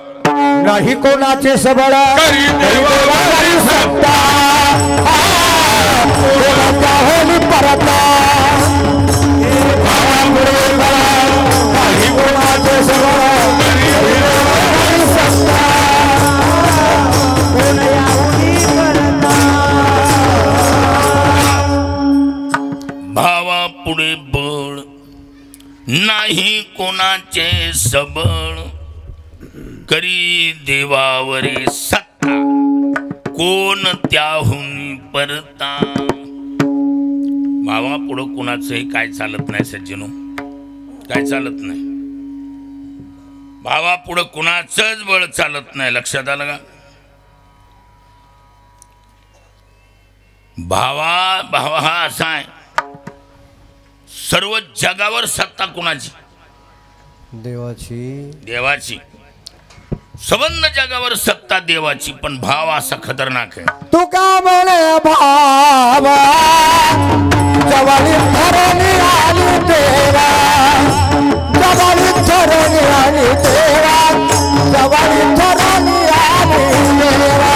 नाही कोणाचे सबळ, करी देवावरी सत्ता कोणाच्या होली परता. भावापुढे बळ, नाही कोणाचे सबळ, करी देवावरी सत्ता कोणया होली परता. भावा पुढे बळ नाही कोणाचे सबळ, करी देवावरी सत्ता कोण त्याहून परता. भावा पुढं कोणाचंही काय चालत नाही सज्जनो, काय चालत नाही. भावा पुढं कोणाचंच बळ चालत नाही. लक्षात आलं का? भावा हा असा आहे, सर्व जगावर सत्ता कोणाची? देवाची. संबंध जगावर सत्ता देवाची, पण भाव असा खतरनाक आहे. तू का म्हणे भावा जवानी धरणी आली तेरा, जवानी धरणी आली तेरा, जवानी धरणी आली तेरा.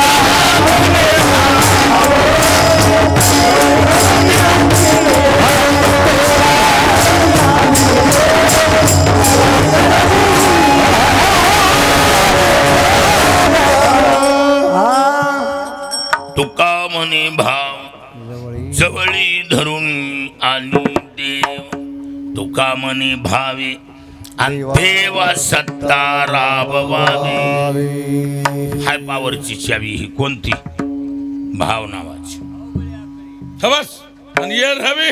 तुका म्हणे भाव जवळी धरून आणि देव, तुका म्हणे भावे आणि देवा सत्ता राबवावी. हाय पावरची चावी ही कोणती? भाव नावाची. बस आणि ये रवी.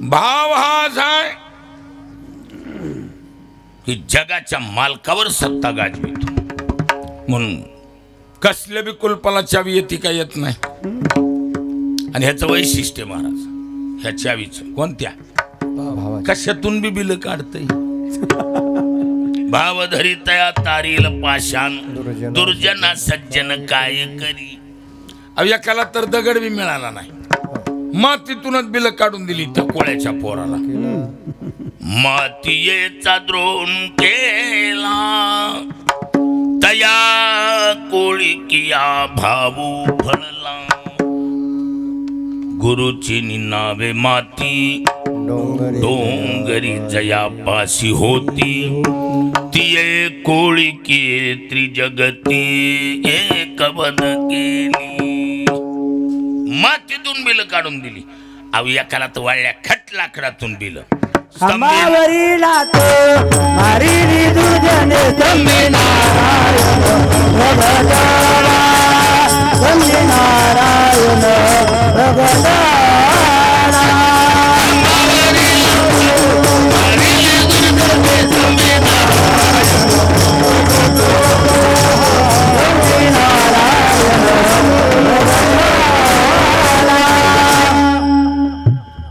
भाव हाच आहे की जगाच्या मालकावर सत्ता गाजवितो. म्हणून कसल्या बी कुलपाला चावी येते का येत नाही. आणि ह्याचं वैशिष्ट्य महाराज, ह्या चावीचं कोणत्या? कशातून बी बिल काढतय. भाव धरितया तारील पाषाण, दुर्जना सज्जन काय करी. एकाला तर दगड बी मिळाला नाही, मातीतूनच बिल काढून दिली त्या कोळ्याच्या पोराला. मातीयेचा द्रोण केला तया कोळी किया भाऊ फळला. गुरुची निनावे माती डोंगरी जयापासी होती, तिये कोळी की त्रिजगती एक बन केली. मातीतून बिल काढून दिली. अव एकाला तर वाळल्या खट लाकडातून बिल. अंबावरी लातो मारी दुर्जने संमी नारायण भगवान, संमी नारायण भगवान.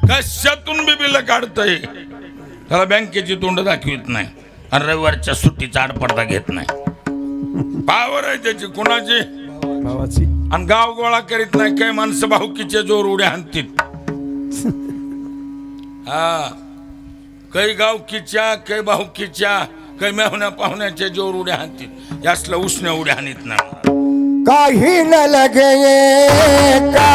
कशातून बी बिल काढतय. त्याला बँकेची तोंड दाखवित नाही आणि रविवारच्या सुट्टीचा आडपडदा घेत नाही. पावर आहे त्याची कुणाची? भावाची. आणि गाव गोळा करीत नाही. काही माणसं भाऊकीच्या जोर उड्या हाणतील. हा, काही गावकीच्या, काही भाऊकीच्या, काही मेहण्या पाहुण्याच्या जोर उड्या हाणतील. यासला उष्ण्या उड्या हाणीत नाही. काही न लगे का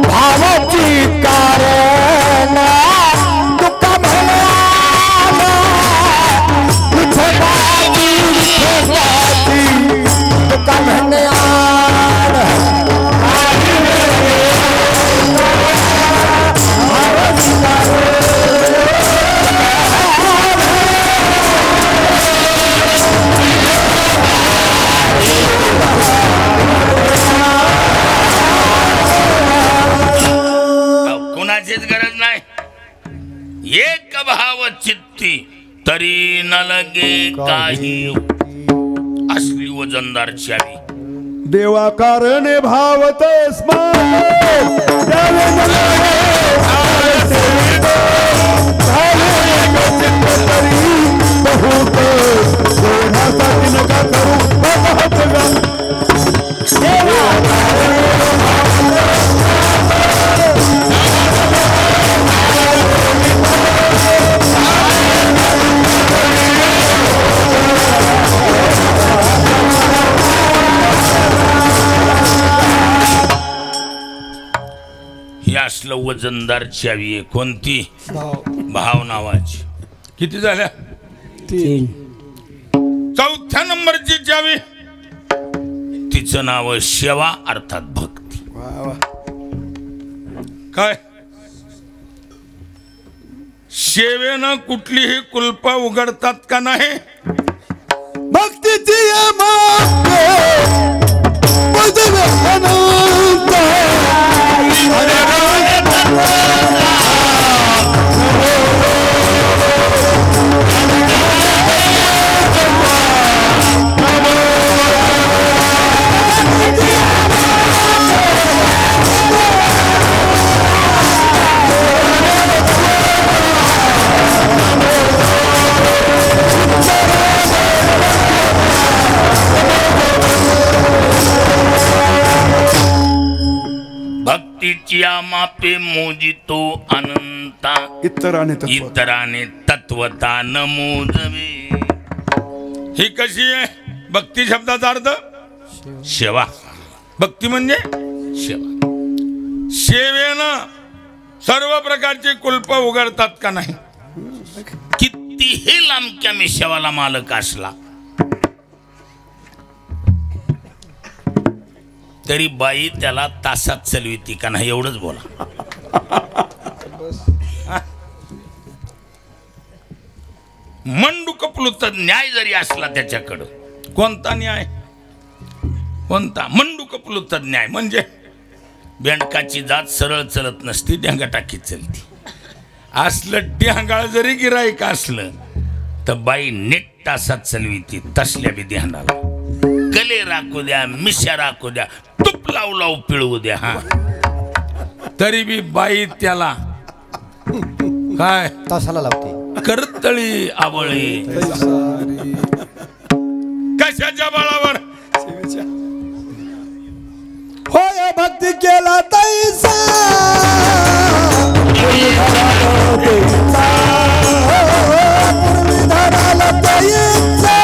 भावाची कारण, तुका म्हणे तुका म्हणे कोणाचीच गरज नाही. एक भाव चित्ती तरी न लगे काही. असली वजनदार चावी. देवा कारणे भावत स्मार सेवितो झाले चित्त तरी बहुत कोणासाठी नका करू बहुत ही असलं वजनदार चावी आहे. कोणती? भाव नावाची. किती झाल्या? 3. चौथ्या नंबरची चावी. तिचं नाव आहे सेवा अर्थात भक्ती. काय? सेवेनं कुठलीही कुलप उघडतात का नाही? भक्तीची मागे अनंत भक्तीची मापे मोजितो अनंता इतराने तत्वता न मोजवे. ही कशी आहे? भक्ती शब्दाचा अर्थ सेवा. भक्ती म्हणजे सेवा. सेवेनं सर्व प्रकारचे कुलप उघडतात का नाही? कितीही लांबक्या मिशावाला मालक असला तरी बाई त्याला तासात चलविती का नाही एवढंच बोला. मंडूक प्लुत न्याय जरी असला त्याच्याकडं, कोणता न्याय? कोणता? मंडूक प्लुत न्याय म्हणजे बेंडकाची जात सरळ चलत नसती, ढ्यांगा टाकीत चलती. असलं ढ्यांगाळ जरी गिराईक असलं तर बाई नीट तासात चलविती. तसल्या बी ध्यानाला गले राखू द्या, मिशा राखू द्या, तूप लावू लावू पिळवू द्या. हा तरी बी बाई त्याला काय तासाला लावते. करतळी आवळी. कशाच्या बळावर? होय भक्ती केला तैसा धराला तैसा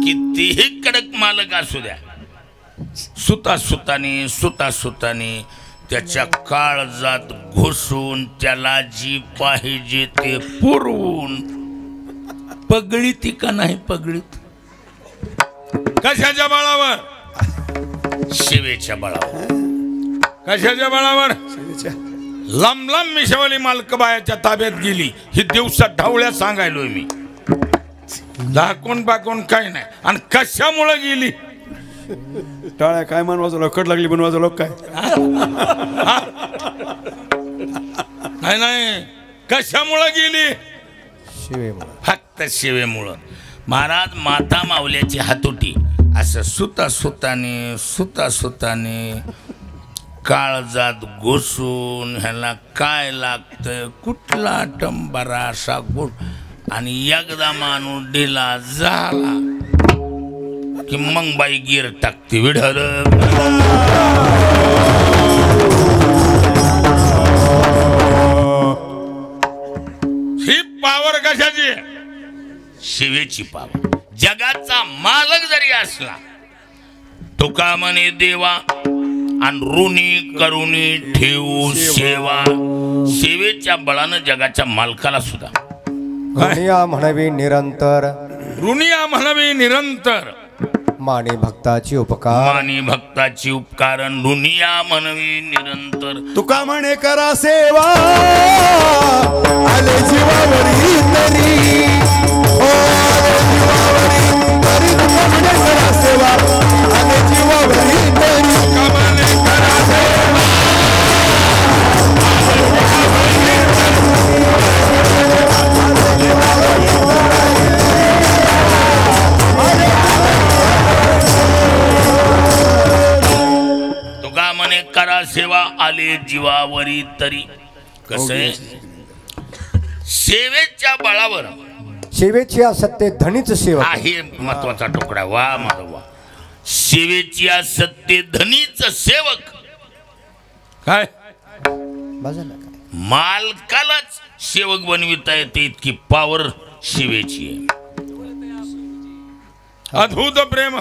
कितीही कडक मालक असू द्या, सुताने त्याच्या काळजात घुसून त्याला जी पाहिजे ते पुरवून पगळीत का नाही पगळीत. कशाच्या बळावर? शिवेच्या बळावर. कशाच्या बळावर? लांब लांब मिशावाली मालक बायाच्या ताब्यात गेली. ही दिवसा ढवळ्या सांगायलोय मी. दाखवून बाकून काही नाही. आणि कशामुळे गेली? टाळ्या काय मान वाजवलं, कट लागली पण वाजवलं काय? नाही कशामुळे गेली? फक्त शिवेमुळं. महाराज माता मावल्याची हातोटी असं सुताने काळजात घुसून ह्याला काय लागतं, कुठला टंबारा असा गुड, आणि एकदा माणूस ढिला झाला की मग बाई गिर टाकते विढल. ही पावर कशाची? शिवेची पावर. जगाचा मालक जरी असला, तुका म्हणे देवा आणि ऋणी करुणी ठेवू सेवा. सेवेच्या बळानं जगाच्या मालकाला सुद्धा ऋणिया म्हणावी निरंतर, ऋणिया म्हणावी निरंतर. माने भक्ताची उपकार, मानी भक्ताची उपकारण ऋणिया म्हणवी निरंतर. तुका म्हणे करा सेवा आले जीवावरी तरी, ओ आले जीवावरी तरी, तुका म्हणे करा सेवा आले जीवावरी तरी. आले जीवावरी तरी. कसं आहे, सेवेच्या बळावर सेवेची असत्य धनीच सेवा. हा हे महत्वाचा तुकडा. वा माझा वा. सेवेची असत्य धनीच सेवक. काय बाजारला काय मालकालाच सेवक बनविता येते इतकी पावर सेवेची आहे. अद्भुत प्रेम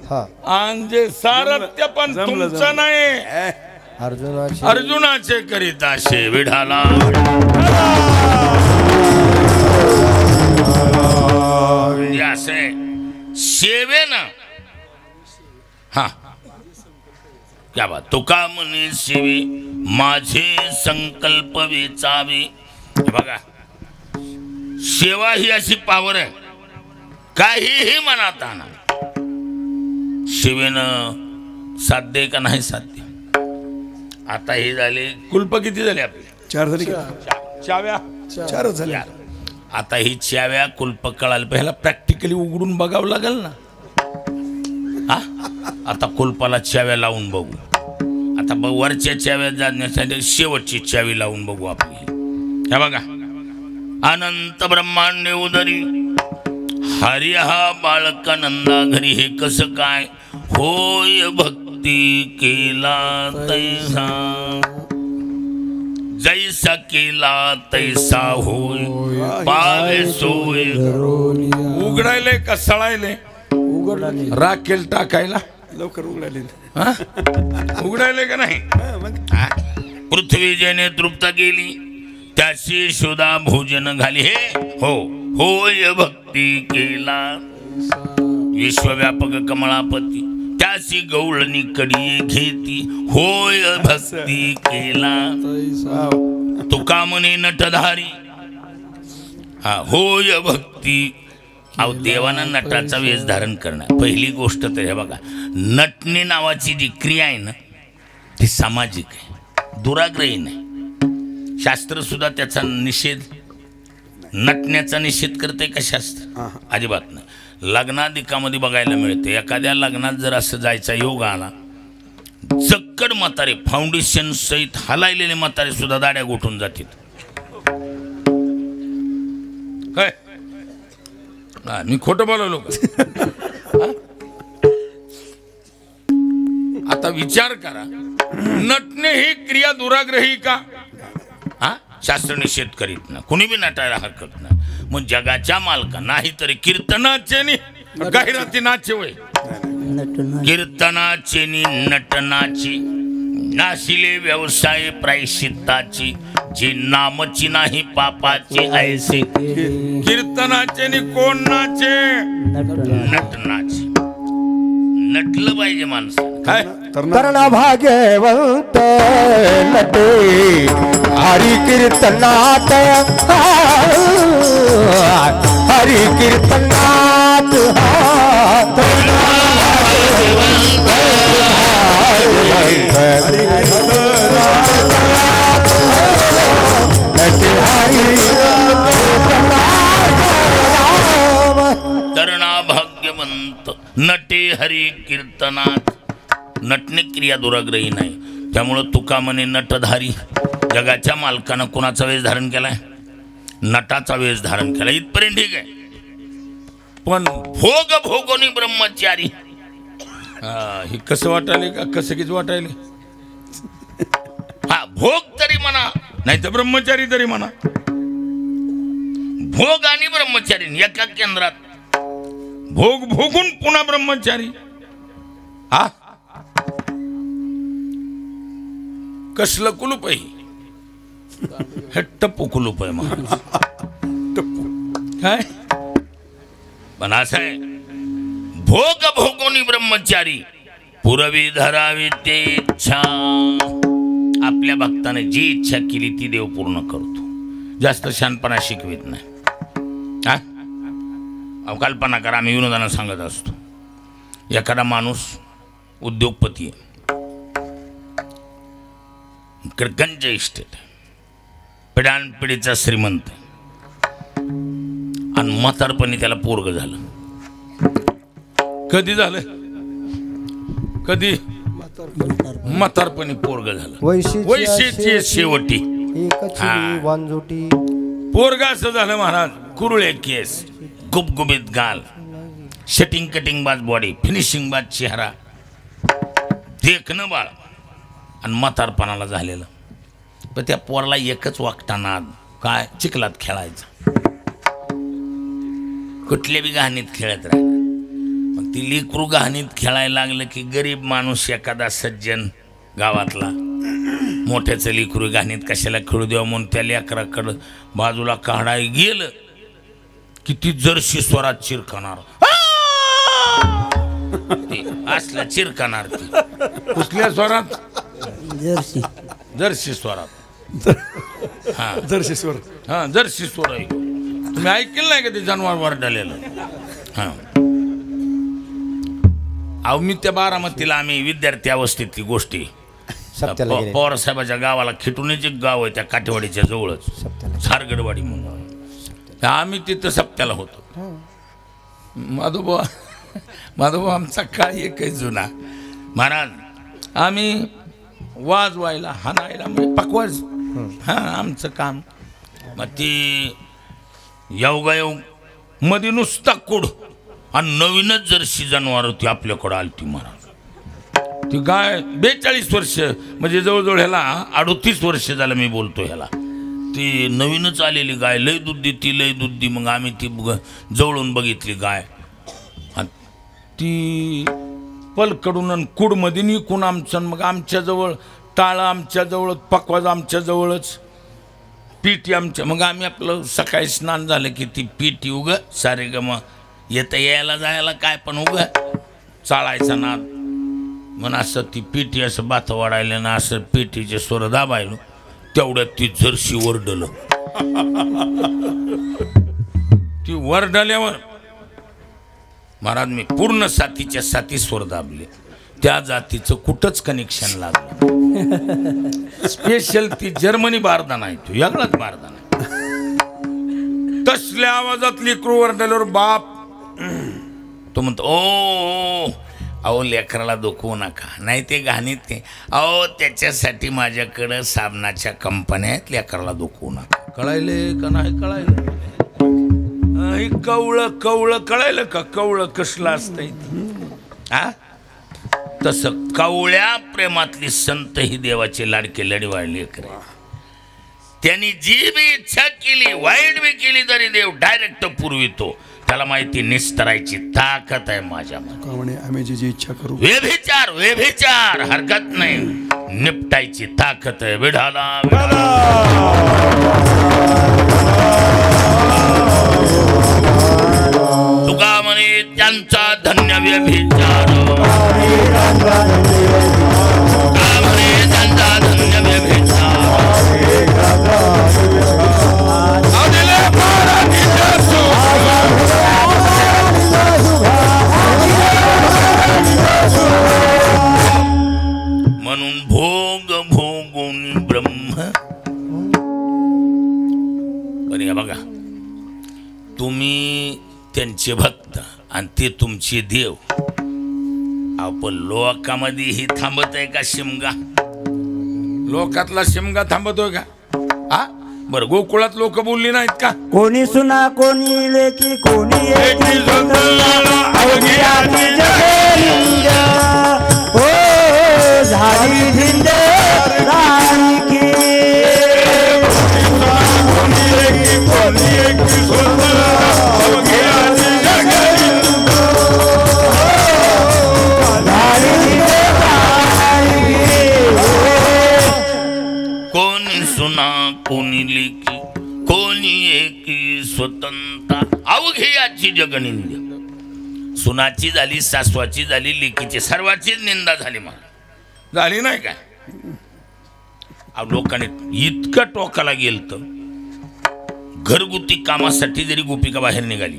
हा आणि सारथ्य पण जमलं, तुमचं नाही, अर्जुनाची अर्जुनाचे करीता असे विढाला म्हणजे असं आहे सेवेनं. हा क्या बात. तुका म्हणे सेवे माझे संकल्प वेचावे. हे बघा, सेवा ही अशी पावर आहे, काहीही मनात आणा. सेवेनं साध्य का नाही साध्य. आता हे झाले कुल्प किती झाले आपले? 4 झाली का? चाव्या 4च झाले. आता ही चाव्या कुल्प कळायला पहिला प्रॅक्टिकली उघडून बघावं लागेल ना. हा आता कुल्पाला चाव्या लावून बघू. आता वरच्या चाव्या जाण्यासाठी शेवटची चावी लावून बघू आपली. हे बघा, अनंत ब्रह्मांड उदरी हरी हा बाळका नंदा घरी. हे कसं काय? होय भक्ती केला तैसा, जैसा केला तैसा होय पावे सोय. उघडायले का सळायले? राखेल टाकायला लवकर उघडायले. हा? उघडायले का नाही? हा? पृथ्वी जेने तृप्त केली त्याची सुधा भोजन घाली. हे हो होय भक्ती केला विश्वव्यापक कमळापती त्याची गवळणी कडी घेती. होय भक्ती केला तुका म्हणे नटधारी. हा होय भक्ती. अहो देवानं नटाचा वेश धारण करणं पहिली गोष्ट तर. हे बघा, नटणे नावाची जी क्रिया आहे ना ती सामाजिक आहे, दुराग्रही नाही. शास्त्र सुद्धा त्याचा निषेध, नटण्याचा निषेध करते का शास्त्र? अजिबात नाही. लग्नाधिकामध्ये बघायला मिळते, एखाद्या लग्नात जर असं जायचा योग आला, चक्कड म्हातारे फाउंडेशन सहित हलायलेले म्हातारे सुद्धा दाड्या गोठून जातील. काय मी खोटं बोलवलो का? आता विचार करा, नटणे ही क्रिया दुराग्रही का? हा शास्त्र निषेध करीत ना, कुणी बी नटायला हरकत नाही. मग जगाच्या मालका नाही तरी कीर्तनाचे नि जाहिराती नाचे वय. कीर्तनाचे नि नटनाची नाशिले व्यवसाय प्रायश्चित्ताची जी नामची नाही पापाची ऐसे. कीर्तनाचे नि कोण नाचे? नटनाची. नटलं पाहिजे माणसं. काय कर्ण भाग्यवंत नटे हरी कीर्तनात, हरी कीर्तनात. तरणा भाग्यवंत नटे हरी कीर्तनात. नटणे क्रिया दुराग्रही नाही. त्यामुळं तुका म्हणे नटधारी. जगाच्या मालकानं कुणाचा वेश धारण केलाय? नटाचा वेश धारण केला. इथपर्यंत ठीक आहे. पण भोग भोगोनी ब्रह्मचारी. हे कसं वाटायले का? कसं किती वाटायले? हा भोग तरी म्हणा नाही तर ब्रह्मचारी तरी म्हणा. भोग आणि ब्रह्मचारी एका केंद्रात. भोग भोगून पुन्हा ब्रह्मचारी. हा कसलं कुलूप आहे? हे टप्पू कुलूप आहे मग. काय पण असं आहे, भोग भोगोनी ब्रह्मचारी पुरवी धरावी ते इच्छा. आपल्या भक्ताने जी इच्छा केली ती देव पूर्ण करतो. जास्त शहाणपणा शिकवित नाही. हा अवकाल्पना करा. आम्ही विनोदानं सांगत असतो, एखादा माणूस उद्योगपती आहे, गंज इस्टेट, पिढ्यानपिढीचा श्रीमंत, आणि म्हातारपणी त्याला पोरग झालं. कधी झालं? कधी? म्हातारपणी पोरग झालं. वैशीची वैशीची शेवटी एकची वांजोटी. पोरग असं झालं महाराज. कुरुळे केस, गुबगुबीत गाल, शटिंग कटिंग बाज बॉडी, फिनिशिंग बाज चेहरा, देखणं बाळ आणि म्हातारपणाला झालेलं. पण त्या पोराला एकच वागताना काय चिखलात खेळायचं, कुठल्या बी गहाणीत खेळत राहिलं. मग ती लेकरू गहाणीत खेळायला लागलं की गरीब माणूस एखादा सज्जन गावातला मोठ्याचं लेकरू गहाणीत कशाला खेळू द्यावं म्हणून त्या लेकराकडं बाजूला काढाय गेलं की ती जर्शी स्वरात चिरकणार, असला चिरकणार. ती कुठल्या स्वरात? जर्सी. जर्सी स्वरात. हा जर्सी स्वर. हा जर्सी स्वर आहे. तुम्ही ऐकलं नाही का ते जनावर वरडलेलं? हा अहो मी त्या बारामतीला आम्ही विद्यार्थी अवस्थेतली गोष्टी सप्त्याला गेले. पवार साहेबाच्या गावाला खिटूनच एक गाव आहे त्या काठेवाडीच्या जवळच सारगडवाडी म्हणून. आम्ही तिथं सप्त्याला होतो. माधोबा आमचा काळ एकच जुना महाराज. आम्ही वाजवायला हाणायला म्हणजे पकवाज हां आमचं काम. मग ती योगायोग मध्ये नुसता कुड आणि नवीनच जर्सी जनावर होती आपल्याकडं आलती महाराज. ती गाय 42 वर्ष म्हणजे जवळजवळ ह्याला 38 वर्ष झालं मी बोलतो ह्याला. ती नवीनच आलेली गाय, लय दूध देती लय दूध दी. मग आम्ही ती जवळून बघितली गाय. ती पलकडून आणि कुडमध्ये निघून आमचं. मग आमच्याजवळ टाळं आमच्याजवळच, पकवाज आमच्याजवळच, पीटी आमच्या. मग आम्ही आपलं सकाळी स्नान झालं की ती पीटी उग सारे ग मग येता यायला जायला काय पण उग चाळायचा नाद म्हणून असं ती पीटी असं बाथ वाढायला ना असं पीटीचे स्वर दाबायलो तेवढ्यात ती जर्सी वरडलं. ती वरडल्यावर महाराज मी पूर्ण साथीच्या साथी स्वर दाबले. त्या जातीचं कुठंच कनेक्शन लागलं. स्पेशल ती जर्मनी बारदाना आहे, तो वेगळाच बारदाना. तसल्या आवाजात लेकरू वरडल्यावर बाप तो म्हणतो ओ अहो लेकराला दुखवू नका, नाही ते घाणीत ते. अहो त्याच्यासाठी माझ्याकडं साबणाच्या कंपन्या आहेत, लेकराला दुखवू नका. कळायले का नाही कळायलं? कवळं कवळं कळायलं का? कवळं कसलं असतंय हा तसं कवळ्या प्रेमातली संत ही देवाची लाडकी लढीवाळ लेकरं. त्यांनी जी बी इच्छा केली वाईट बी केली तरी देव डायरेक्ट पुरवितो. त्याला माहिती निस्तरायची ताकद आहे माझ्यामध्ये. आम्ही जी इच्छा करू व्यभिचार हरकत नाही, निपटायची ताकद आहे विढाला. तुका म्हणे त्यांचा धन्य व्यभिचार, तुका म्हणे त्यांचा धन्य व्यभिचार. म्हणून भोग भोगून ब्रह्म. बरे बघा तुम्ही त्यांचे भक्त आणि ते तुमचे देव. आपण लोकामध्ये ही थांबत आहे का शिमगा? लोकातला शिमगा थांबतोय का? हा बरं गोकुळात लोक बोलली नाहीत का? कोणी सुना कोणी लेकी कोणी एकी अवघी आती जगलिंग. हो झाली भिंड राणीकी. कोणी सुना कोणी लेकी कोणी एकी स्वतंत्र अवघी याची जगनिंद. सुनाची झाली, सासवाची झाली, लेकीची सर्वाचीच निंदा झाली. मला झाली नाही काय? लोकांनी इतकं टोकाला गेलं तर घरगुती कामासाठी जरी गोपिका बाहेर निघाली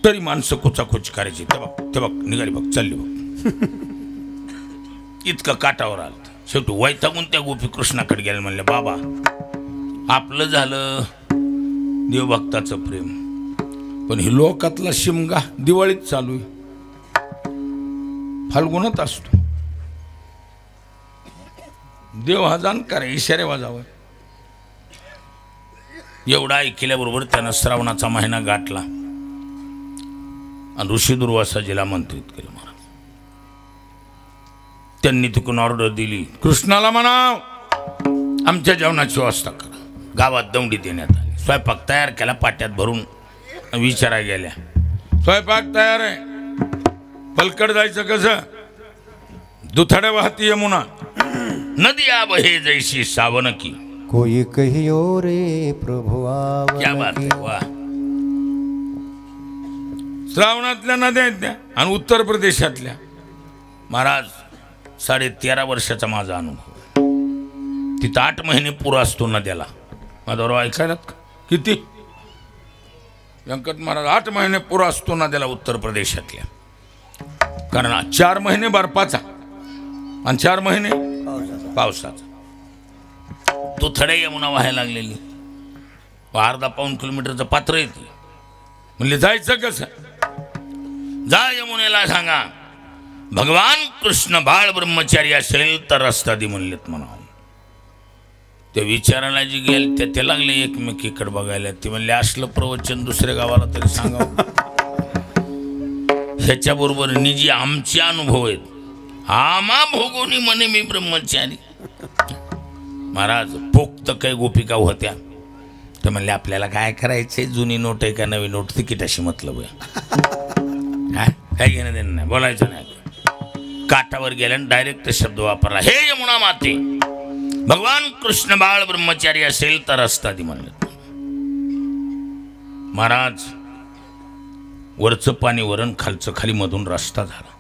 तरी माणसं कुचाकुच करायची. ते बघ निघाली बघ चालली बघ. इतकं काटावर आलं. शेवटी वैतागून त्या गोपी कृष्णाकडे गेल्या. म्हणले बाबा आपलं झालं देवभक्ताचं प्रेम, पण ही लोकातला शिमगा दिवाळीत चालू आहे, फाल्गुनात असतो. देव हा जाणकार आहे, इशारे वाजावं. एवढा ऐकल्याबरोबर त्यानं श्रावणाचा महिना गाठला आणि ऋषी दुर्वासाजीला आमंत्रित केलं. महाराज त्यांनी तिकडून ऑर्डर दिली, कृष्णाला म्हणाव आमच्या जेवणाची व्यवस्था करा. गावात दौंडी देण्यात आली. स्वयंपाक तयार केला, पाट्यात भरून विचारायला गेल्या. स्वयंपाक तयार आहे, पलकड जायचं कसं? दुथड्या वाहती यमुना, नदी आब हे जैसी सावन की. कोई कहियो रे प्रभु क्या बात आवकी. आहे, वाह. श्रावणातल्या नद्या आहेत त्या आणि उत्तर प्रदेशातल्या. महाराज 13.5 वर्षाचा माझा अनुभव. तिथं 8 महिने पूर असतो नद्याला. माझा बरोबर ऐकायलात का? किती? व्यंकट महाराज 8 महिने पुरा असतो ना त्याला उत्तर प्रदेशातल्या. कारण 4 महिने बर्फाचा आणि 4 महिने पावसाचा. तो थडे यमुना व्हायला लागलेली, अर्धा-पाऊण किलोमीटरचं पात्र येते. म्हणले जायचं कसं? जा यमुनेला सांगा भगवान कृष्ण बाळ ब्रह्मचारी असेल तर रस्ता दे म्हणलेत म्हणा. ते विचारायला जी गेल ते लागले एकमेकीकडे बघायला. ते म्हणले असलं प्रवचन दुसऱ्या गावाला तरी सांगावं. ह्याच्याबरोबर निजी आमचे अनुभव आहेत. आमा भोगोनी म्हणे मी ब्रह्मचारी. महाराज पोक्त काही गोपिका होत्या. ते म्हणले आपल्याला काय करायचंय, जुनी नोट आहे का नवी नोट, तिकीटाशी मतलब आहे. काय घेणं देणं नाही, बोलायचं नाही. काठावर गेल्यानं डायरेक्ट शब्द वापरला, हे यमुना माते भगवान कृष्ण बाळ ब्रह्मचारी असेल तर रस्ता दे म्हणलं. महाराज वरचं पाणी वरण, खालचं खाली, मधून रस्ता झाला.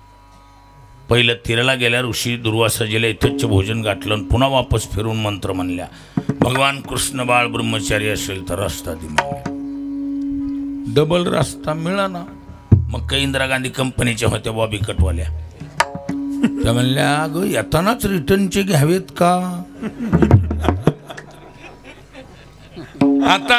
पहिलं तीराला गेल्या ऋषी दुर्वासाजीला यथेच्छ भोजन गाठलं आणि पुन्हा वापस फिरून मंत्र म्हणल्या, भगवान कृष्ण बाळ ब्रह्मचारी असेल तर रस्ता दे म्हणले. डबल रस्ता मिळाला. मग काही इंदिरा गांधी कंपनीच्या होत्या बॉबी कटवाल्या. त्या म्हणल्या अगं येतानाच रिटर्नचे घ्यावेत का? आता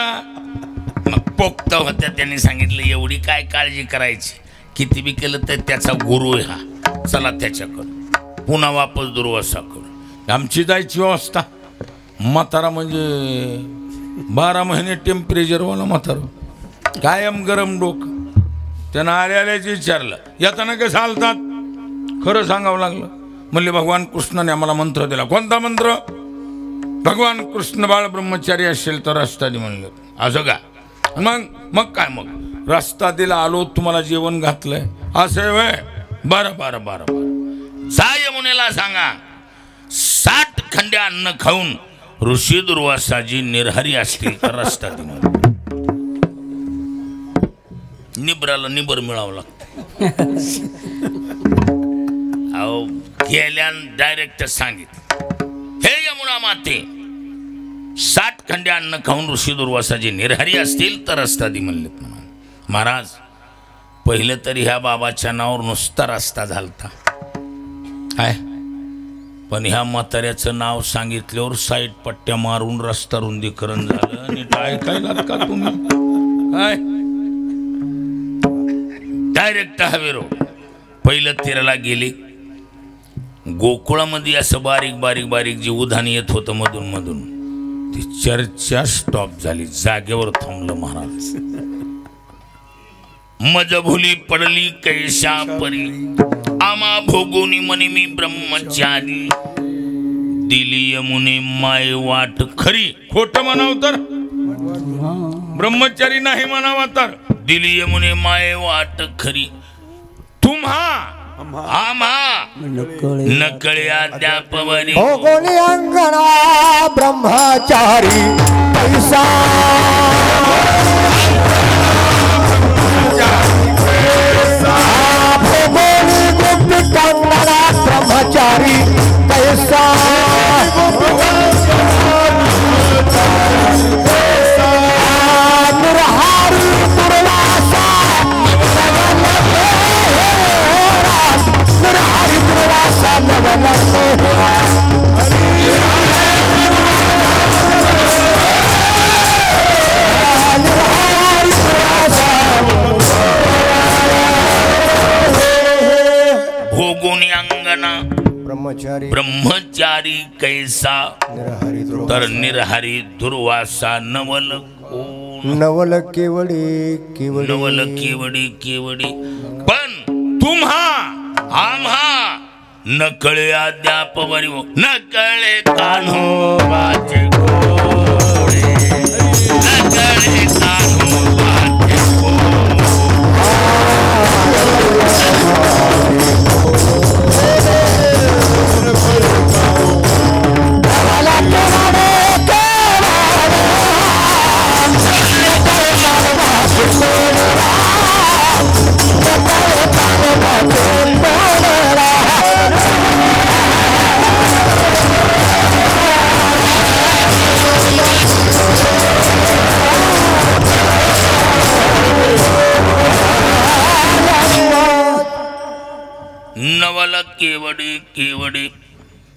मग पोक्त होत्या, त्यांनी सांगितलं एवढी काय काळजी करायची, किती बी केलं तर त्याचा गुरु आहे हा, चला त्याच्याकडं. पुन्हा वापस दुर्वासाकडं. आमची जायची व्यवस्था. म्हातारा म्हणजे 12 महिने टेम्परेचरवाला म्हातारा, कायम गरम डोकं. त्यानं आल्याच विचारलं येताना कसं चालतात? खरं सांगावं लागलं. म्हणले भगवान कृष्णाने आम्हाला मंत्र दिला. कोणता मंत्र? भगवान कृष्ण बाळ ब्रह्मचारी असेल तर रस्ता दे म्हणलं. असं का? मग काय, मग रस्ता दिला, आलो, तुम्हाला जेवण घातलंय असं वय. बरं बरं बरं बरं. जा यमुनेला सांगा 60 खंड्या अन्न खाऊन ऋषी दुर्वासाजी निर्हरी असतील तर रस्ता दे म्हणलं. निबराला निबर मिळावं लागतं. अहो गेल्यान डायरेक्ट सांगितलं, हे यमुना माते 60 खंडे अन्न खाऊन ऋषी दुर्वासाजी निर्हरी असतील तर रस्ता दे म्हणलेत म्हणून. महाराज पहिलं तरी ह्या बाबाच्या नावावर नुसता रस्ता झालता काय, पण ह्या म्हाताऱ्याचं नाव सांगितल्यावर साईड पट्ट्या मारून रस्ता रुंदीकरण झालं. नीट ऐकायलात का तुम्ही? काय डायरेक्ट हवेरो. पहिलं तीराला गेले. गोकुळामध्ये असं बारीक बारीक बारीक जे उधाण येत होतं मधून मधून, ती चर्चा स्टॉप झाली, जागेवर थांबलं महाराज. मजभुली पडली कैशा परी, आमा भोगोनी म्हणे मी ब्रह्मचारी. दिली यमुने माय वाट खरी. खोट म्हणाव तर ब्रह्मचारी नाही म्हणावा तर दिली यमुने माय वाट खरी. तुम्हा आम्हा नकळे अद्यापवरी. भोगोली अंगणा ब्रह्मचारी पैसा. भोगोली गुप्त अंगणा ब्रह्मचारी पैसा. भोगोनी अंगना ब्रह्मचारी ब्रह्मचारी कैसा निर्हरी दुर्वा- तर निर्हरी दुर्वासा नवल कोण नवल केवडी केवडी नवल केवडी केवडी पण तुम्हा आम्हा न कळे अद्याप वरी न कळे कान्होबाचे घोडे न कळे कान्होबाचे नवल केवडी केवडी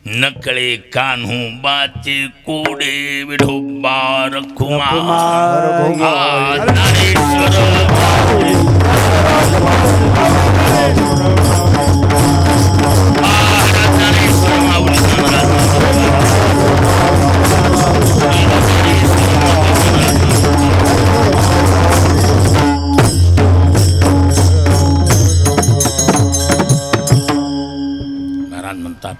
नकळे कान्हू बाचे कोडे विठोबा रखुमा महाराज म्हणतात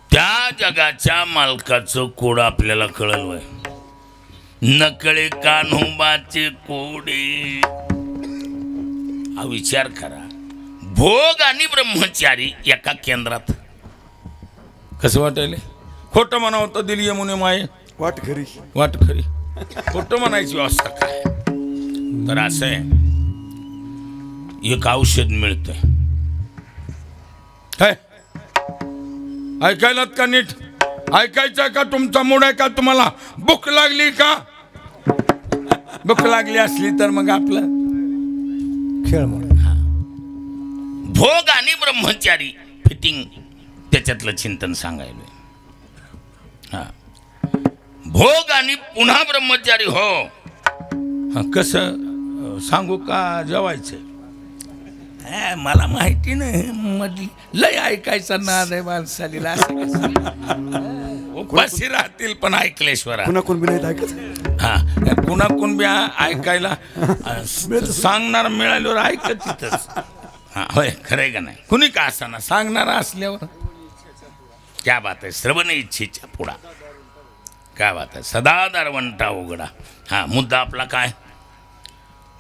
त्या जगाच्या मालकाचं कोड आपल्याला कळलं नकळे कान्होबाचे कोडे. हा विचार करा, भोग आणि ब्रह्मचारी एका केंद्रात. कसं वाटायले? खोटं म्हणावं तर दिली यमुने माये वाट खरी. वाट खरी. खोटं म्हणायची व्यवस्था काय? तर असं आहे, एक औषध मिळतंय. काय ऐकायलात का? नीट ऐकायचं का? तुमचा मूड आहे का? तुम्हाला भूक लागली का? भूक लागली असली तर मग आपलं खेळ म्हणून भोग आणि ब्रह्मचारी फिटिंग त्याच्यातलं चिंतन सांगायला. हा, भोग आणि पुन्हा ब्रह्मचारी. हो, कसं सांगू का? जेवायचं मला माहिती नाही, मधली लय ऐकायचा नाद आहे माणसालीला. उपाशी राहतील पण ऐकल्याशिवाय पुन्हा कोण बी नाही ऐकत. हा, कुणा कोण बी ऐकायला सांगणार मिळाल्यावर ऐकत तिथंच. हा होय, खरंय का नाही? कुणी का असाना सांगणारा असल्यावर क्या बात आहे. श्रवण इच्छेच्या पुढा काय बात आहे. सदा दारवंटा उघडा. हा मुद्दा आपला काय?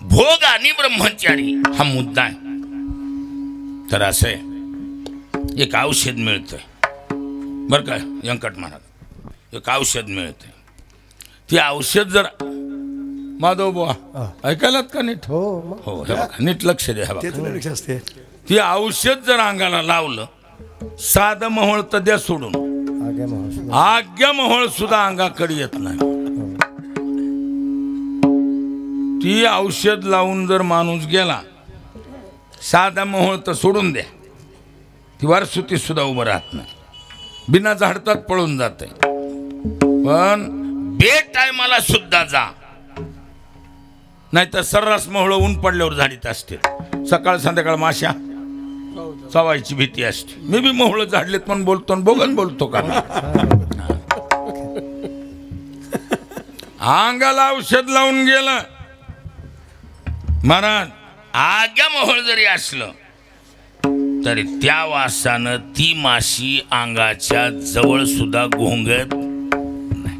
भोग आणि ब्रह्मचारी हा मुद्दा आहे. तर असं आहे, एक औषध मिळतंय बरं काय व्यंकट महाराज, एक औषध मिळतंय. ते औषध जर माधव बुवा ऐकायलात का नीट? हो मग हो, हे बघा, नीट लक्ष द्या. हे ते बघा, तुला लक्ष असते. ते औषध जर अंगाला लावलं, साधं मोहोळ तर द्या सोडून, आगे महाराज आज्ञा मोहोळ सुद्धा अंगाकडे येत नाही. ती औषध लावून जर माणूस गेला, साधा मोहोळ तर सोडून द्या, ती वारसुती सुद्धा उभं राहत नाही, बिना झाडतात पळून जाते. पण बे टायमाला सुद्धा जा, नाहीतर सर्रास मोहळ ऊन पडल्यावर झाडीत असते. सकाळ संध्याकाळ माशा चावायची भीती असते. मी बी मोहळ झाडलेत पण बोलतो आणि बोगत बोलतो का? अंगाला औषध लावून गेलं महाराज, आग्या मोहळ जरी असलं तरी त्या वासानं ती माशी अंगाच्या जवळ सुद्धा घोंगत नाही,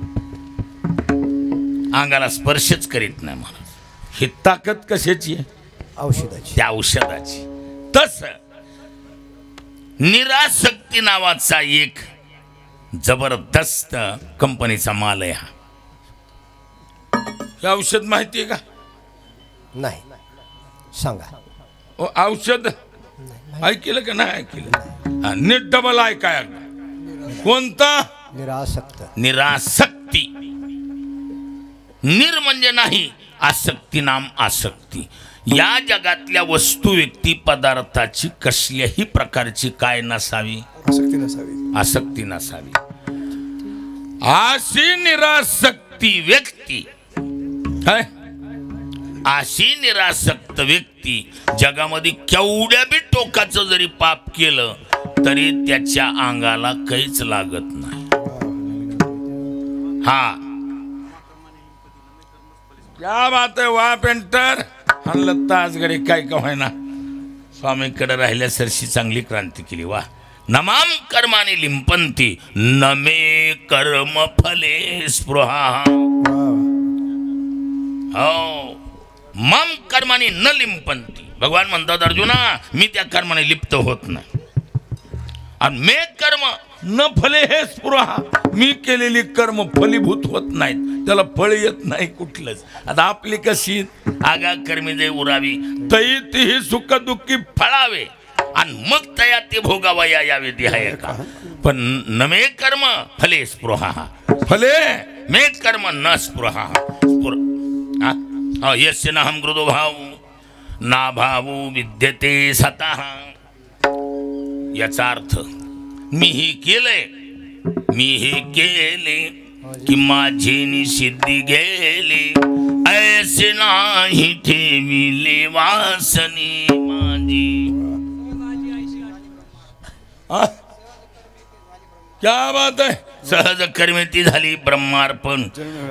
अंगाला स्पर्शच करीत नाही. महाराज, ही ताकद कशाची आहे? औषधाची. त्या औषधाची. तस निरासक्ती नावाचा एक जबरदस्त कंपनीचा माल आहे हा. हे औषध माहिती आहे का? नाही सांगा. ओ, औषध ऐकलं का नाही ऐकलं? नीट डबल ऐकाय. कोणता? निरासक्त. निरासक्ती. निर म्हणजे नाही, आसक्ती नाम आसक्ती. या जगातल्या वस्तू व्यक्ती पदार्थाची कसल्याही प्रकारची काय नसावी? आसक्ती नसावी. आसक्ती नसावी. अशी निरासक्ती व्यक्ती काय? अशी निरासक्त व्यक्ती जगामध्ये केवढ्या बी टोकाचं जरी पाप केलं तरी त्याच्या अंगाला काहीच लागत नाही. हा क्या बात आहे वा पेंटर. हल्लं ताजगडे काय का होईना स्वामीकडे राहिल्या सरशी चांगली क्रांती केली. वा. नमाम कर्माने लिंपंती नमे कर्म फले स्पृहा. हो मम कर्माने न लिंपंती. भगवान म्हणतात अर्जुना मी त्या कर्माने लिप्त होत नाही. आणि मे कर्म न फले हे स्पृहा. मी केलेली कर्म फलीभूत होत नाहीत, त्याला फळ येत नाही कुठलंच. आता आपली कशी आगा कर्मी जे उरावी तई तीही सुख दुःखी फळावे आणि मग तया ते भोगावया या विधी आहे का. पण नमे कर्म फले स्पृहा. फले मे कर्म न स्पृहा. यस्य न हम कृतो भाव ना भावो विद्यते सतः. याचा अर्थ मी हे केले की माझी सिद्धी गेली. ऐसे नाही ठेविले वासनी माझी. क्या बात आहे. सहज कर्मेती झाली ब्रह्मार्पण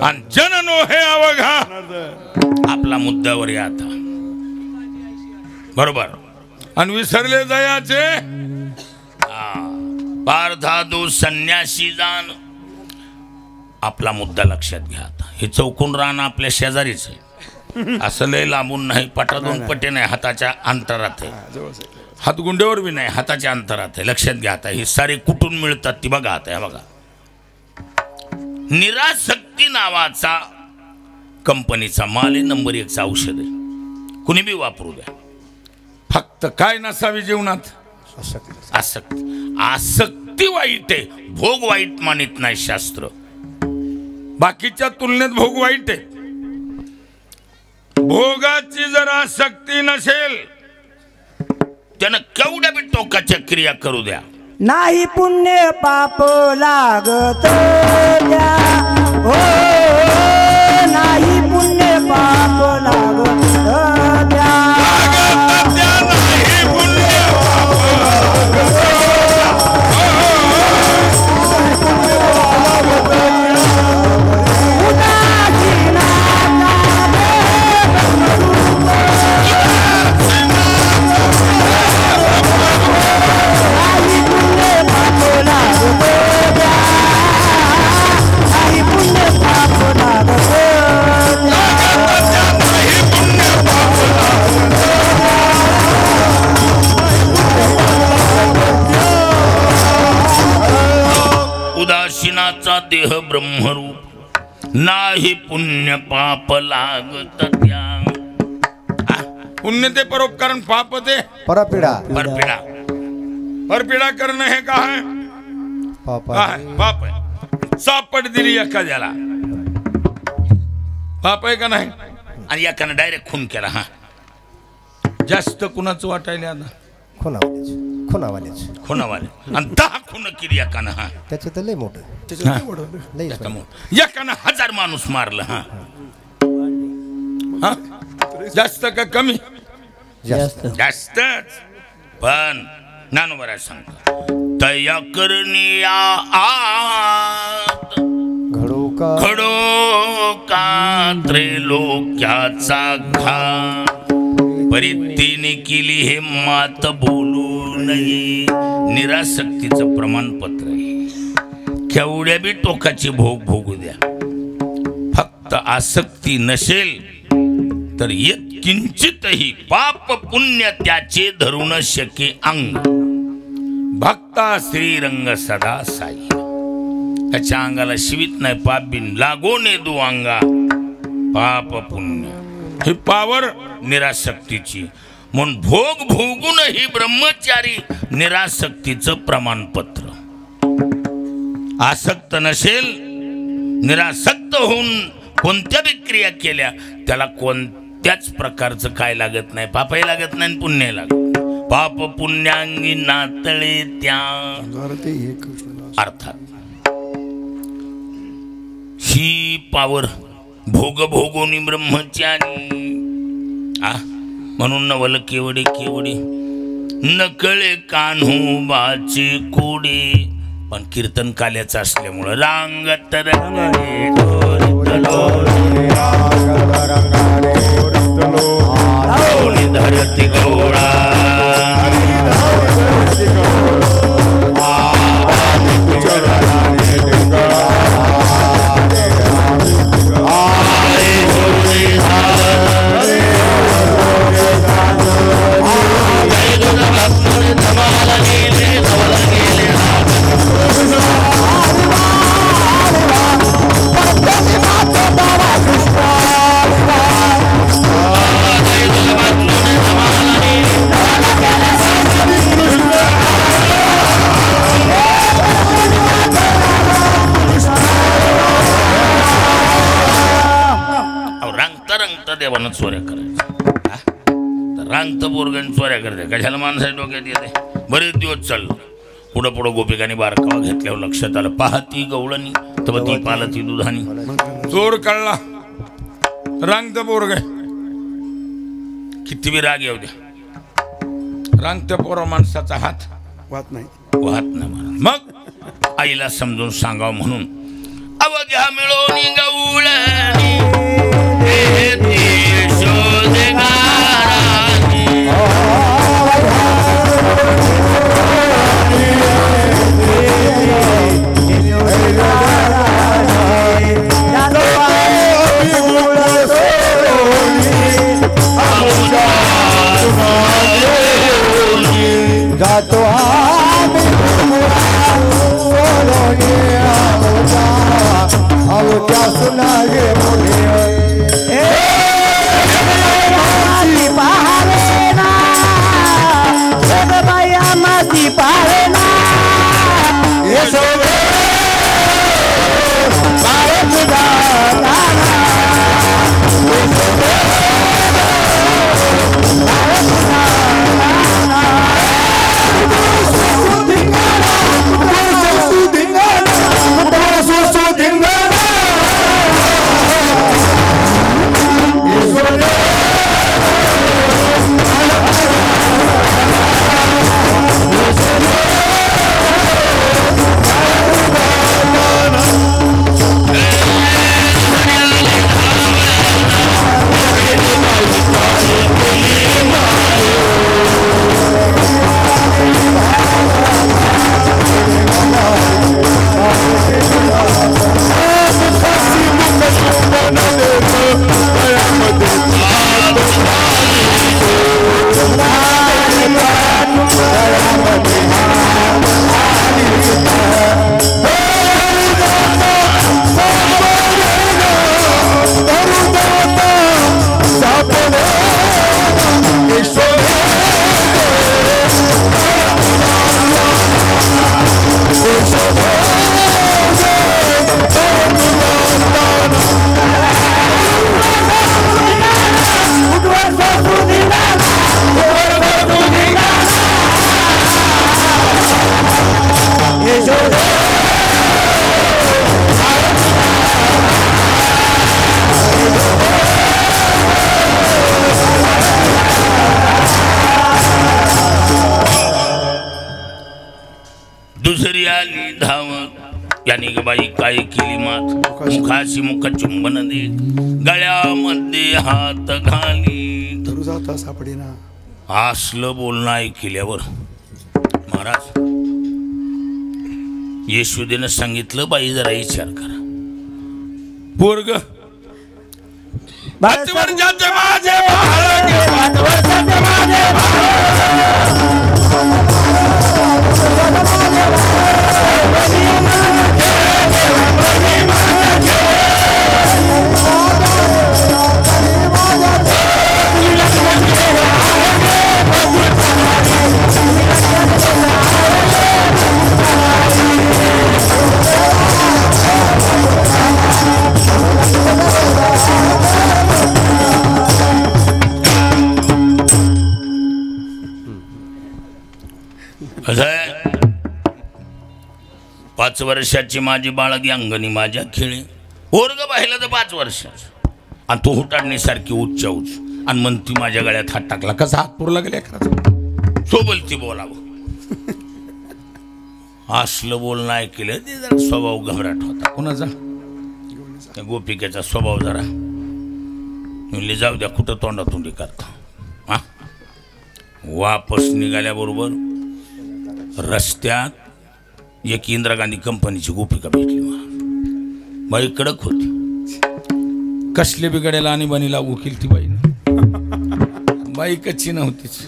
आणि जननो हे अवघा. आपला मुद्द्यावर या आता. बरोबर. आणि विसरले दयाचे पार्थादो संन्यासी जाण. आपला मुद्दा लक्षात घ्या आता. हे चौकोन रान आपल्या शेजारीच आहे. असं लय लांबून नाही, पटा दोन पटे नाही, हाताच्या अंतरात आहे. हातगुंड्यावर बी नाही, हाताच्या अंतरात आहे. लक्षात घ्या आता. हे सारे कुठून मिळतात ती बघा आता. बघा निरासक्ती नावाचा कंपनीचा माल आहे. नंबर 1चा औषध आहे. कुणी बी वापरू द्या. फक्त काय नसावी जीवनात आसक्ती वाईट आहे. भोग वाईट मानित नाही शास्त्र. बाकीच्या तुलनेत भोग वाईट आहे. भोगाची जर आसक्ती नसेल त्यानं केवढ्या बी टोकाच्या क्रिया करू द्या. नाही पुण्य पाप लागत द्या. हो नाही पुण्य पाप लागत द्या. उदासीनाचा देह ब्रह्मरूप नाही पुण्य पाप लागत त्या. पुण्य ते परोपकार, पाप ते परपीडा. परपिडा. परपीडा करणं हे काय पाप आहे. सापड दिली एखाद्याला पाप आहे का नाही. आणि एकानं डायरेक्ट खून केला. हा जास्त कुणाचं वाटायला आता खुनावाले आणि 10 खून केली एकानं. हा त्याचं तर लय मोठं लय एकानं 1000 माणूस मारलं. हा जास्त का कमी. जास्तच. पण ज्ञानोबा सांगतो तया करणी आत घडो का त्रैलोक्याचा घात. परित्तीने केली हे मात बोलू नये. निरासक्तीचं प्रमाणपत्र आहे. केवढ्या बी टोकाची भोग भोगू द्या. फक्त आसक्ती नसेल तर किंचितही पाप पुण्य त्याचे धरून शके अंग. भक्ता श्रीरंग सदा साई. त्याच्या अंगाला शिवित नाही पाप बिन लागो ने दो अंगा. पाप पुण्य ही पावर निरासक्तीची. म्हणून भोग भोगूनही ब्रह्मचारी निरासक्तीचं प्रमाणपत्र. आसक्त नसेल, निरासक्त होऊन कोणत्या बी क्रिया केल्या त्याला कोणत्याच प्रकारचं काय लागत नाही. पापही लागत नाही, पुण्य लागत. पाप पुण्यांगी नातळे त्या. अर्थात ही पावर भोग भोगोनी ब्रह्मचारी. म्हणून नवल केवडे केवडे नकळे कान्होबाचे कोडे, पण कीर्तन काल्याचं असल्यामुळं रांगत रंगले धरती गौळा देवानं चोऱ्या करायच्या. रांगत बोरगण चोऱ्या करते कशाला माणसाच्या डोक्यात येते. बरेच दिवस चाललो. पुढं पुढं गोपिकांनी बारकावा घेतल्यावर लक्षात आलं, पाहती गवळणी तर ती पालती दुधानी. चोर कळला, रांगत बोरग. किती बी राग येऊ द्या, रांगत पोरा माणसाचा हात वाहत नाही. मग आईला समजून सांगावं म्हणून अवघ्या मिळून गवळणी गातो क्या सुना गे पाहले ना बाया माती पाहले ना दुसरी आली धावत याने बाई काय केली मात मुखाशी मुख चुंबन देत गळ्यामध्ये हात घाली धरू जाता सापडेना. असलं बोलणं ऐकल्यावर महाराज येशुदेनं सांगितलं, बाई जरा विचार करा. पोरग कसं आहे, 5 वर्षाची माझी बाळगी अंगणी माझ्या खेळी. पोरग पाहिलं तर 5 वर्षाचं आणि तो हुटाडणीसारखी उच्च उच आणि म्हणती माझ्या गळ्यात हात टाकला. कसा हात पुरला गेला खरंच. सोबलती बोलावं. असलं बोलणं ऐकलं ते जरा स्वभाव घबराट होता. कोणाचा? त्या गोपिकेचा स्वभाव जरा म्हणले जाऊ द्या कुठं तोंडातोंडी करता. हा वापस निघाल्याबरोबर रस्त्यात एक इंदिरा गांधी कंपनीची गोपिका भेटली मला. बाई कडक होती. कसले बिघडेला आणि बनी लागू केली ती बाई. बाई कच्ची नव्हतीच,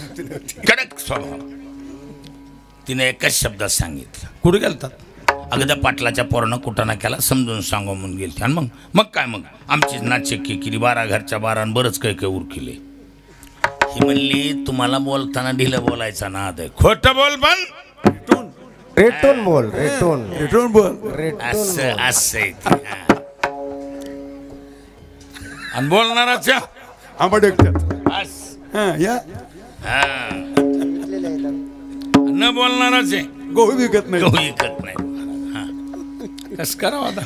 कडक स्वभाव. तिने एकच शब्दात सांगितलं. कुठे गेलतात? अगदी पाटलाच्या पोरानं कुठं ना केला समजून सांगा म्हणून गेलते. आणि मग काय मग आमचीच नाचक्की केली. 12 घरच्या 12 बरंच काही काही उरकिले. ही म्हणली तुम्हाला बोलताना ढिलं बोलायचा नाद आहे. खोटं बोल पण रेटून बोल, रेटून रिटर्न बोल. असं असं आहे ते. हा. आणि बोलणाराच्या आंबट एकट्यात. असं. या हा. न बोलणाराचे गहू विकत नाही. गहू विकत नाही. हा. कस करावं आता?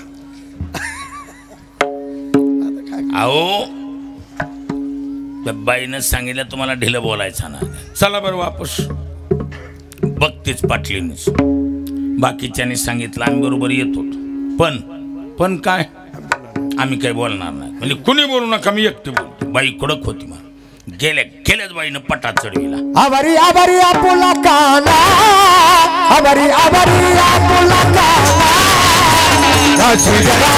अहो त्या बाईनं सांगितलं तुम्हाला ढिलं बोलायचं ना. चला बरं वापस. बघतेच पाटलीनेच. बाकीच्यांनी सांगितलं आम्ही बरोबर येतो. पण काय? आम्ही काही बोलणार नाही. म्हणजे कुणी बोलू नका, मी एकटी बोलतो. बाई कडक होती मग. गेल्याच बाईनं पटा चढविला. आभारी आभारी आपुला काना आभारी आभारी आपुला काना नाची जरा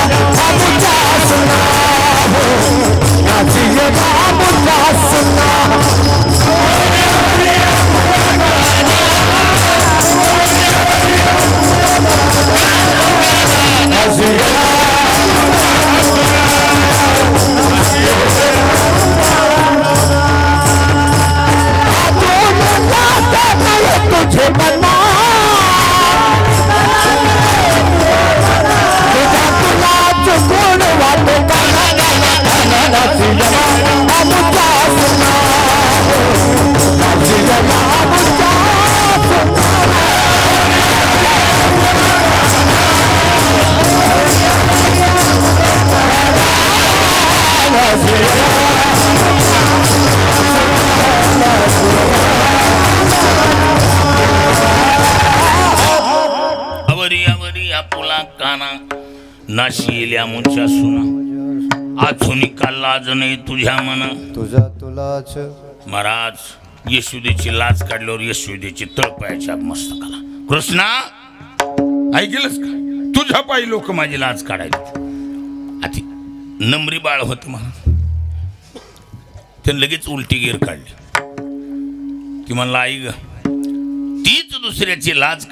आमुचा सुना नाची जरा आमुचा सुना नाची जरा तुझे बना तुझा तुला चुकून वाटे काना नाची जरा आमुचा सुना नाची जरा आमुचा सुना काना नाशी येल्या मुंच्या सुना आधुनिका लाज नाही तुझ्या मना. तुझा तुलाच महाराज यशोदेची लाज काढल्यावर यशोदेची तळपायाच्या मस्तकाला कृष्णा ऐकलंच का? तुझ्या पायी लोक माझी लाज काढायची. आधी नमरी बाळ होते मला. त्यानं लगेच उलटी गिर काढली. ती म्हणला आई ग तीच दुसऱ्याची लाज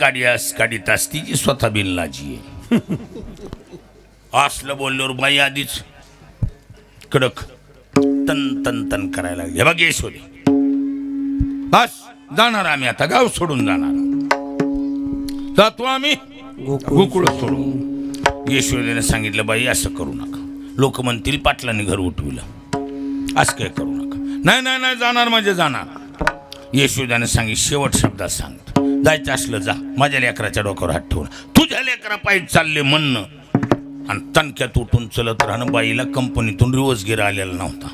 काढीत असती जी स्वतः बिनलाजी आहे. असलं बोलल्यावर बाई आधीच कडक तन तन तन करायला लागली. हे बघ यशोदे बस जाणार आम्ही आता, गाव सोडून जाणार. जातो आम्ही गोकुळ सोडून. यशोदेने सांगितलं बाई असं करू नका. लोक म्हणतील पाटलांनी घर उठविलं. असं काय करू नका. नाही नाही नाही जाणार म्हणजे जाणार. यशोदाने सांगितलं शेवट शब्दात सांगतो जायचं असलं जा. माझ्या लेकराच्या डोक्यावर हात ठेवून तुझ्या लेकरा पायी चालले म्हणणं आणि तणक्यात उठून चलत राहणं. बाईला कंपनीतून रिवर्स गिरा आलेला नव्हता.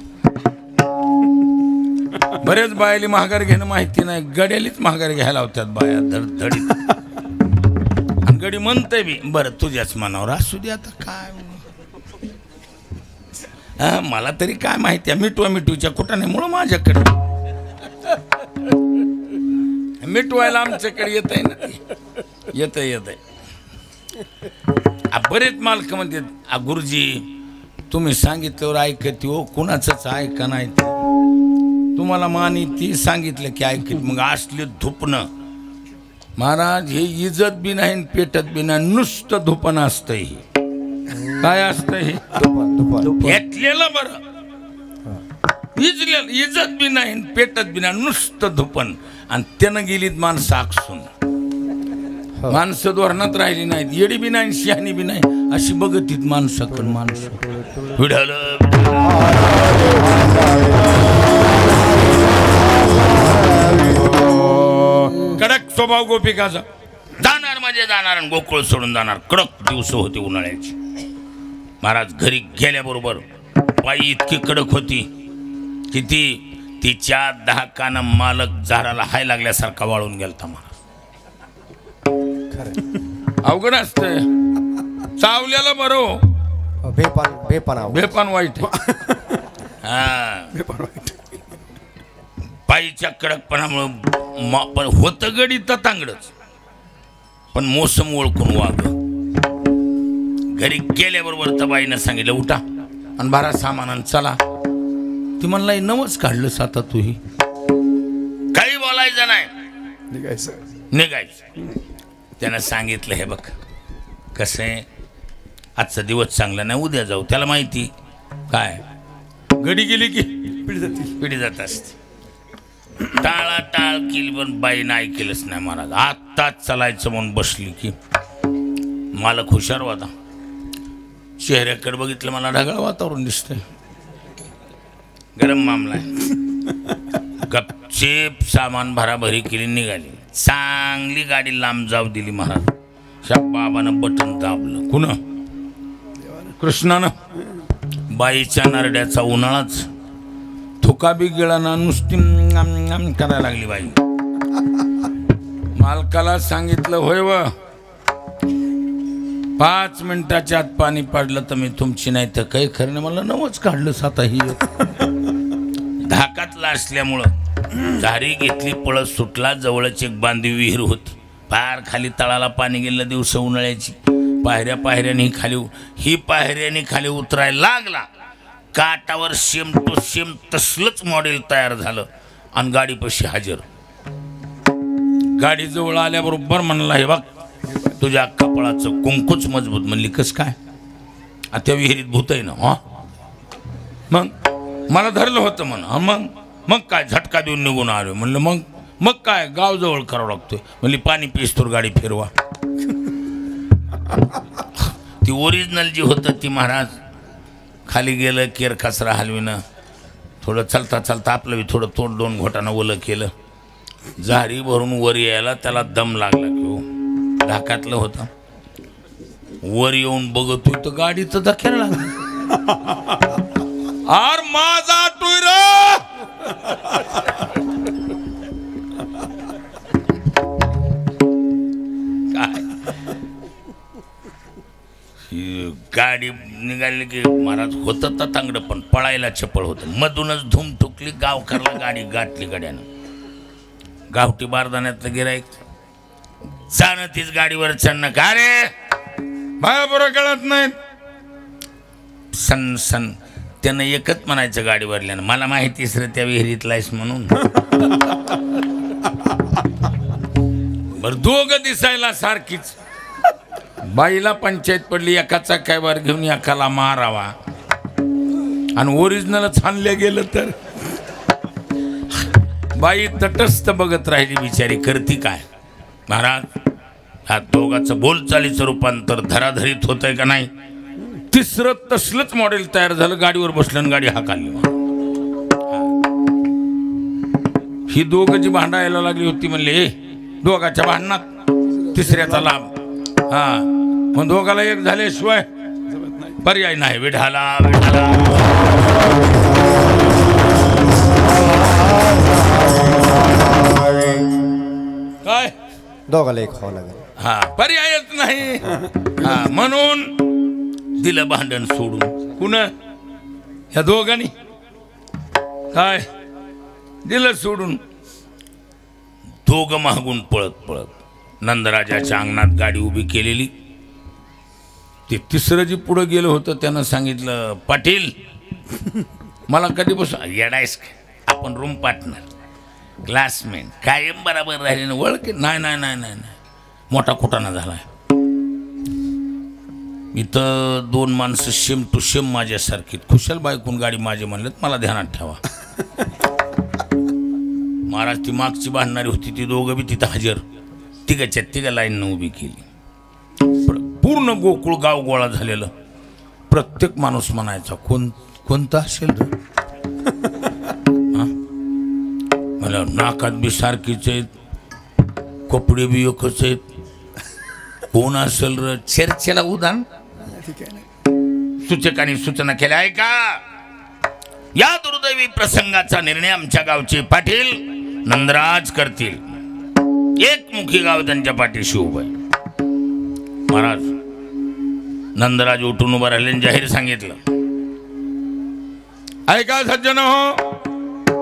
बरेच बायाली महागार घेणं माहिती नाही. गड्यालीच महागार घ्यायला होत्यात बाया धडधडीत. आणि गडी म्हणते बी बरं तुझ्याच मनावर असू दे आता काय. मला तरी काय माहिती आहे मिठूच्या कुटाण्यामुळं माझ्याकडे मिटवायला आमच्याकडे येत आहे ना. येत बरेच मालक म्हणतात गुरुजी तुम्ही सांगितल्यावर ऐकते हो कुणाचंच ऐका नाही. तुम्हाला मानी ती सांगितलं की ऐकत. मग असले धुपणं महाराज हे इज्जत बी नाही पेटत बी नाही. नुसतं धुपण असतं. हे काय असतं हे? घेतलेलं बरं इज्जत बी नाही पेटत बी नाही. नुसतं धुपण. आणि त्यानं गेलीत माणसं आकसून. माणसं धोरणात राहिली नाहीत. येडी बी नाही शहाणी बी नाही. अशी बघतीत माणसाकडून माणसं. कडक स्वभाव गोपिकाचा. जाणार म्हणजे जाणार आणि गोकुळ सोडून जाणार. कडक दिवस होते उन्हाळ्याची. महाराज घरी गेल्याबरोबर बाई इतकी कडक होती की ती तिच्या धाकानं मालक झाडाला हाय लागल्यासारखा वाळून गेलता मला. अवघड असतंय. चावल्याला बरं, बेपान वाईट आहे. हा पायीच्या कडकपणामुळं पण होतं गडी तर तांगडच, पण मोसम ओळखून वाग. घरी गेल्याबरोबर तर बाईनं सांगितलं उठा आणि बारा सामान चला. ती म्हणला नवच काढलंस आता तूही, काही बोलायचं नाही, निघायचं. त्यानं सांगितलं हे बघ कसं आहे, आजचा दिवस चांगला नाही, उद्या जाऊ. त्याला माहिती काय घडी गेली की पिढी जात असते. टाळा टाळ केली पण बाईनं ऐकलंच नाही महाराज. आत्ताच चालायचं म्हणून बसली की मालक हुशार होता. चेहऱ्याकडे बघितलं मला ढगाळ वातावरण दिसतंय, गरम मामला आहे. गपचेप सामान भराभरी केली, निघाली. चांगली गाडी लांब जाऊ दिली महाराज. ह्या बाबानं बटन दाबलं. कुणा? कृष्णानं. बाईच्या नरड्याचा उन्हाळाच थुका बी गिळाना, नुसती करायला लागली बाई. मालकाला सांगितलं होय व 5 मिनिटाच्या आत पाणी पाडलं तर मी तुमची नाही तर काही खरं नाही. मला नवच काढलं साताही. धाकातला असल्यामुळं झारी घेतली, पळत सुटला. जवळच एक बांधवी विहीर होती. पार खाली तळाला पाणी गेलं. दिवस उन्हाळ्याची. पायऱ्यानी खाली उतरायला लागला. काटावर सेम टू सेम तसलंच मॉडेल तयार झालं आणि गाडीपाशी हजर. गाडी जवळ आल्याबरोबर म्हणला हे बघ तुझ्या कपाळाचं कुंकूच मजबूत. म्हणली कस काय? त्या विहिरीत भूत आहे ना. हा मग मला धरलं होतं म्हणा. मग काय झटका देऊन निघून आलो. म्हणलं मग काय गाव जवळ करावं लागतोय. म्हणली पाणी पिस्तोर गाडी फिरवा. ती ओरिजिनल जी होतं ती महाराज खाली गेलं. केर कचरा हलविनं थोडं चालता चालता आपलं थोडं तोंड 2 घोटानं ओलं केलं. झारी भरून वर यायला त्याला दम लागला की हो. ढाकातलं होतं. वर येऊन बघतोय तर गाडीचं धक्याला लागलं. आर माझा टुयर काय गाडी निघाली की महाराज होतं तर तांगडं पण पळायला चपळ होतं. मधूनच धूम ठुकली. गावकरला गाडी गाठली गाड्यानं. गावठी बारदाण्यातलं गिराईक जाणं तीच गाडीवर चढणं. का रे बाया बरं कळत नाही. सन त्यानं एकच म्हणायचं गाडीवरल्यानं, मला माहितीच रे त्या विहिरीतलायस म्हणून. बरं दोघं दिसायला सारखीच. बाईला पंचायत पडली. एकाचा काय वर घेऊन एकाला मारावा आणि ओरिजिनलच आणले गेलं तर. बाई तटस्थ बघत राहिली बिचारी. करती काय महाराज? ह्या दोघांचं बोलचालीचं रूपांतर धराधरीत होतंय का नाही. तिसरं तसलंच मॉडेल तयार झालं. गाडीवर बसलं आणि गाडी हाकाली. ही दोघं जी भांडायला लागली होती म्हणले दोघांच्या भांडणात तिसऱ्याचा लाभ. हा मग दोघाला एक झाल्याशिवाय पर्याय नाही. विढाला काय दोघाला एक खावं लागेल. हा पर्यायच नाही. हा म्हणून दिलं भांडण सोडून. कुणा? ह्या दोघांनी काय दिलं सोडून. दोघं मागून पळत नंदराजाच्या अंगणात गाडी उभी केलेली. ते तिसरं जी पुढं गेलं होतं त्यानं सांगितलं पाटील मला कधीपासून येडायस आपण रूम पार्टनर क्लासमेट कायम बराबर राहिले ना. ओळख नाही मोठा खोटाना झालाय. इथं 2 माणसं शेम टू शेम माझ्यासारखी खुशाल बायकून गाडी माझी म्हणलेत मला ध्यानात ठेवा. महाराज ती मागची भांडणारी होती ती दोघं बी तिथं हजर. तिघा लाईननं उभी केली. पूर्ण गोकुळ गाव गोळा झालेलं. प्रत्येक माणूस म्हणायचा कोणता असेल रे. मला नाकात बी सारखीच आहेत, कपडे बी एकच आहेत. कोण असेल र? चर्चेला उदाहरण सूचकांनी सूचना केल्या. ऐका या दुर्दैवी प्रसंगाचा निर्णय आमच्या गावचे पाटील नंदराज करतील. एकमुखी गाव त्यांच्या पाठीशी उभं आहे. महाराज नंदराज उठून उभं राहिले आणि जाहीर सांगितलं, ऐका सज्जन हो,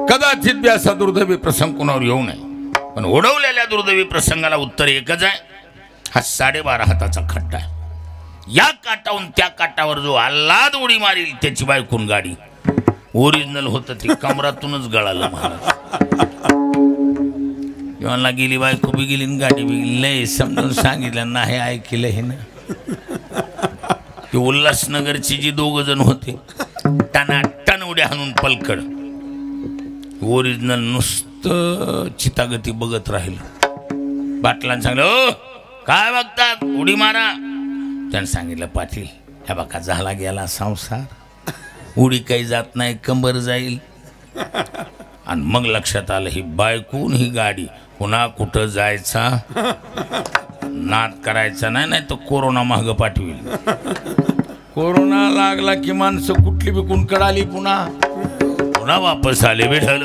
कदाचित बी असा दुर्दैवी प्रसंग कोणावर येऊ नये, पण ओढवलेल्या दुर्दैवी प्रसंगाला उत्तर एकच आहे. हा 12.5 हाताचा खड्डा आहे. या काटावून त्या काटावर जो आल्हाद उडी मारील त्याची बायकून गाडी. ओरिजिनल होतं ते कमरातूनच गळालं महाराज. जेव्हा गेली बायको बी गेली गाडी बी गेली. लय समजून सांगितलं नाही ऐकलं हे ना. ते उल्हासनगरची जी 2 जण होते टनाटन उड्या हाणून पलकड. ओरिजिनल नुसतं चितागती बघत राहिलं. बाटलांनी सांगलं, ओ काय बघतात, उडी मारा. त्यानं सांगितलं, पाटील ह्या बघा झाला गेला संसार, उडी काही जात नाही, कंबर जाईल. आणि मग लक्षात आलं ही बायकून ही गाडी, पुन्हा कुठं जायचा नाद करायचा नाही, नाही तर कोरोना मागं पाठविल. कोरोना लागला की माणसं कुठली बी कुणकड आली, पुन्हा वापस आले. विठ्ठल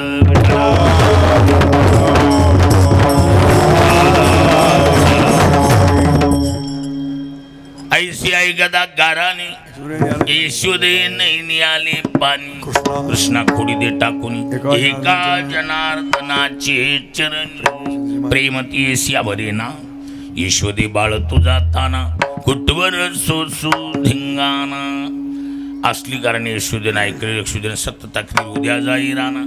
ऐसी आई गदा गाराने यशोदे नैनी आले पाणी. कृष्णा खोडी दे टाकून एका जनार्दनाचे चरणी. प्रेमती येसिया बरेना यशोदे बाळ तुझा ताना. कुटवर सोसू धिंगाणा. असली कारण यशोदेन ऐकले यशोदेन सत्य ताकली उद्या जाई राणा.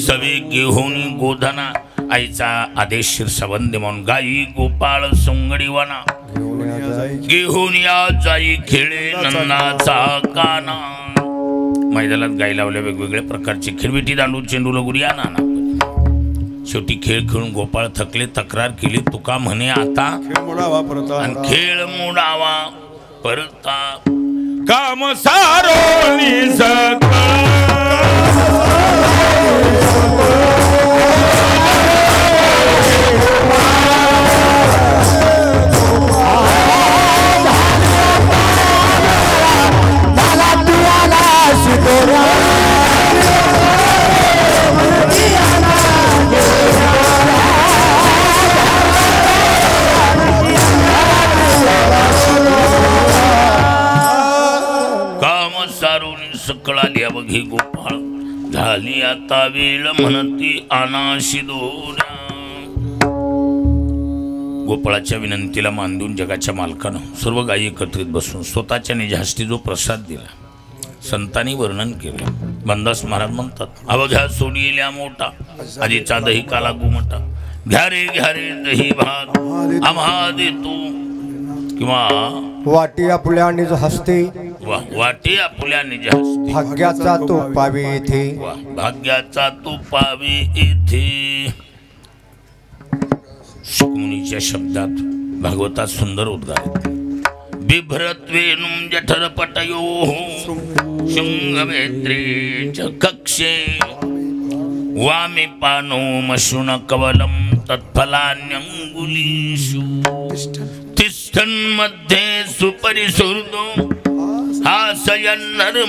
सवे घेऊन गोधना आईचा आदेशीर संबंध म्हणून गाई गोपाळ सोंगडी वना. घेऊन या जाई खेळे नंदाचा काना. मैदानात गाई लावल्या वेगवेगळ्या प्रकारचे खेळविटी दांडू चेंडू लगुरी या नाना. शेवटी खेळ खेळून गोपाळ थकले, तक्रार केली. तुका म्हणे आता खेळ मोडावा परता. काम सारोनी सकळाल्या बघी गोपाळ. झाली आता वेळ म्हणती अनाशी दोऱ्या. गोपाळाच्या विनंतीला मान देऊन जगाच्या मालकानं सर्व गायी एकत्रित बसून स्वतःच्या निजाष्टी जो प्रसाद दिला संतांनी वर्णन केलं. बंदास महाराज म्हणतात, अवघ्या सोडील्या मोठा आधीचा दही काला गुमटा. घ्या रे दही भात आम्हा देतो. किंवा वाटी आपुल्या निज हस्ते. वाटे आपुल्या निज हस्ते. भाग्याचा तो पावे येथे. भाग्याचा तो पावे येथे. शुकमुनीच्या शब्दात भागवतात सुंदर उद्गार. बिभ्रत्वेनुम जठरपटयोः शृंगवेत्रे च कक्षे. वामे पानो मशुन कवलम तत्फलान्यंगुलीषु. तिष्ठन्मध्ये सुपरिसुहृदो हासयन्नर्मभिस्वै.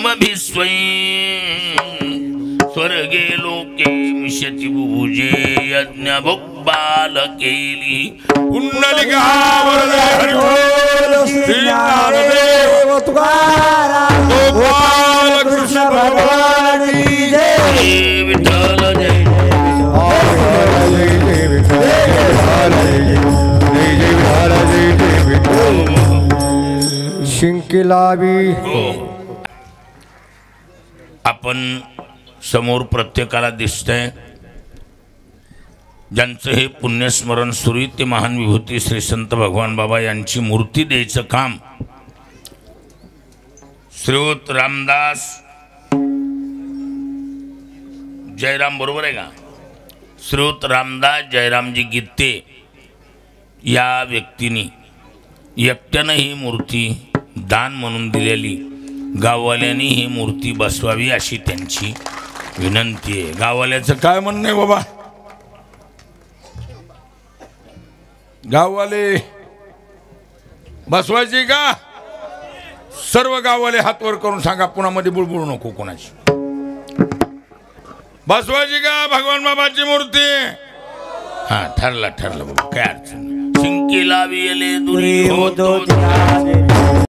स्वर्गे लोके मिषति भुजे यज्ञ भुक्बाल केली. कुंडलिकावर श्री नामदेव तुकाराम गोपाल कृष्ण भगवान की जय. विठ्ठल जय. शिंकिलावी. आपण समोर प्रत्येकाला दिसतंय ज्यांचं हे पुण्यस्मरण सुरू ते महान विभूती श्री संत भगवान बाबा यांची मूर्ती द्यायचं काम श्रीयुत रामदास जयराम, बरोबर आहे का? श्रीयुत रामदास जयरामजी गीते या व्यक्तींनी एकट्यानं ही मूर्ती दान म्हणून दिलेली. गाववाल्यांनी ही मूर्ती बसवावी अशी त्यांची विनंती आहे. गाववाल्याचं काय म्हणणं आहे बाबा? गाववाले बसवायचे का? सर्व गाववाले हात वर करून सांगा, पुन्हा मध्ये बुळबुळू नको कोणाची. बसवायची का भगवान बाबाची मूर्ती? हा ठरलं बाबा, काय अडचण नाही. शिंकी लावी दुरी होतो होतो जिला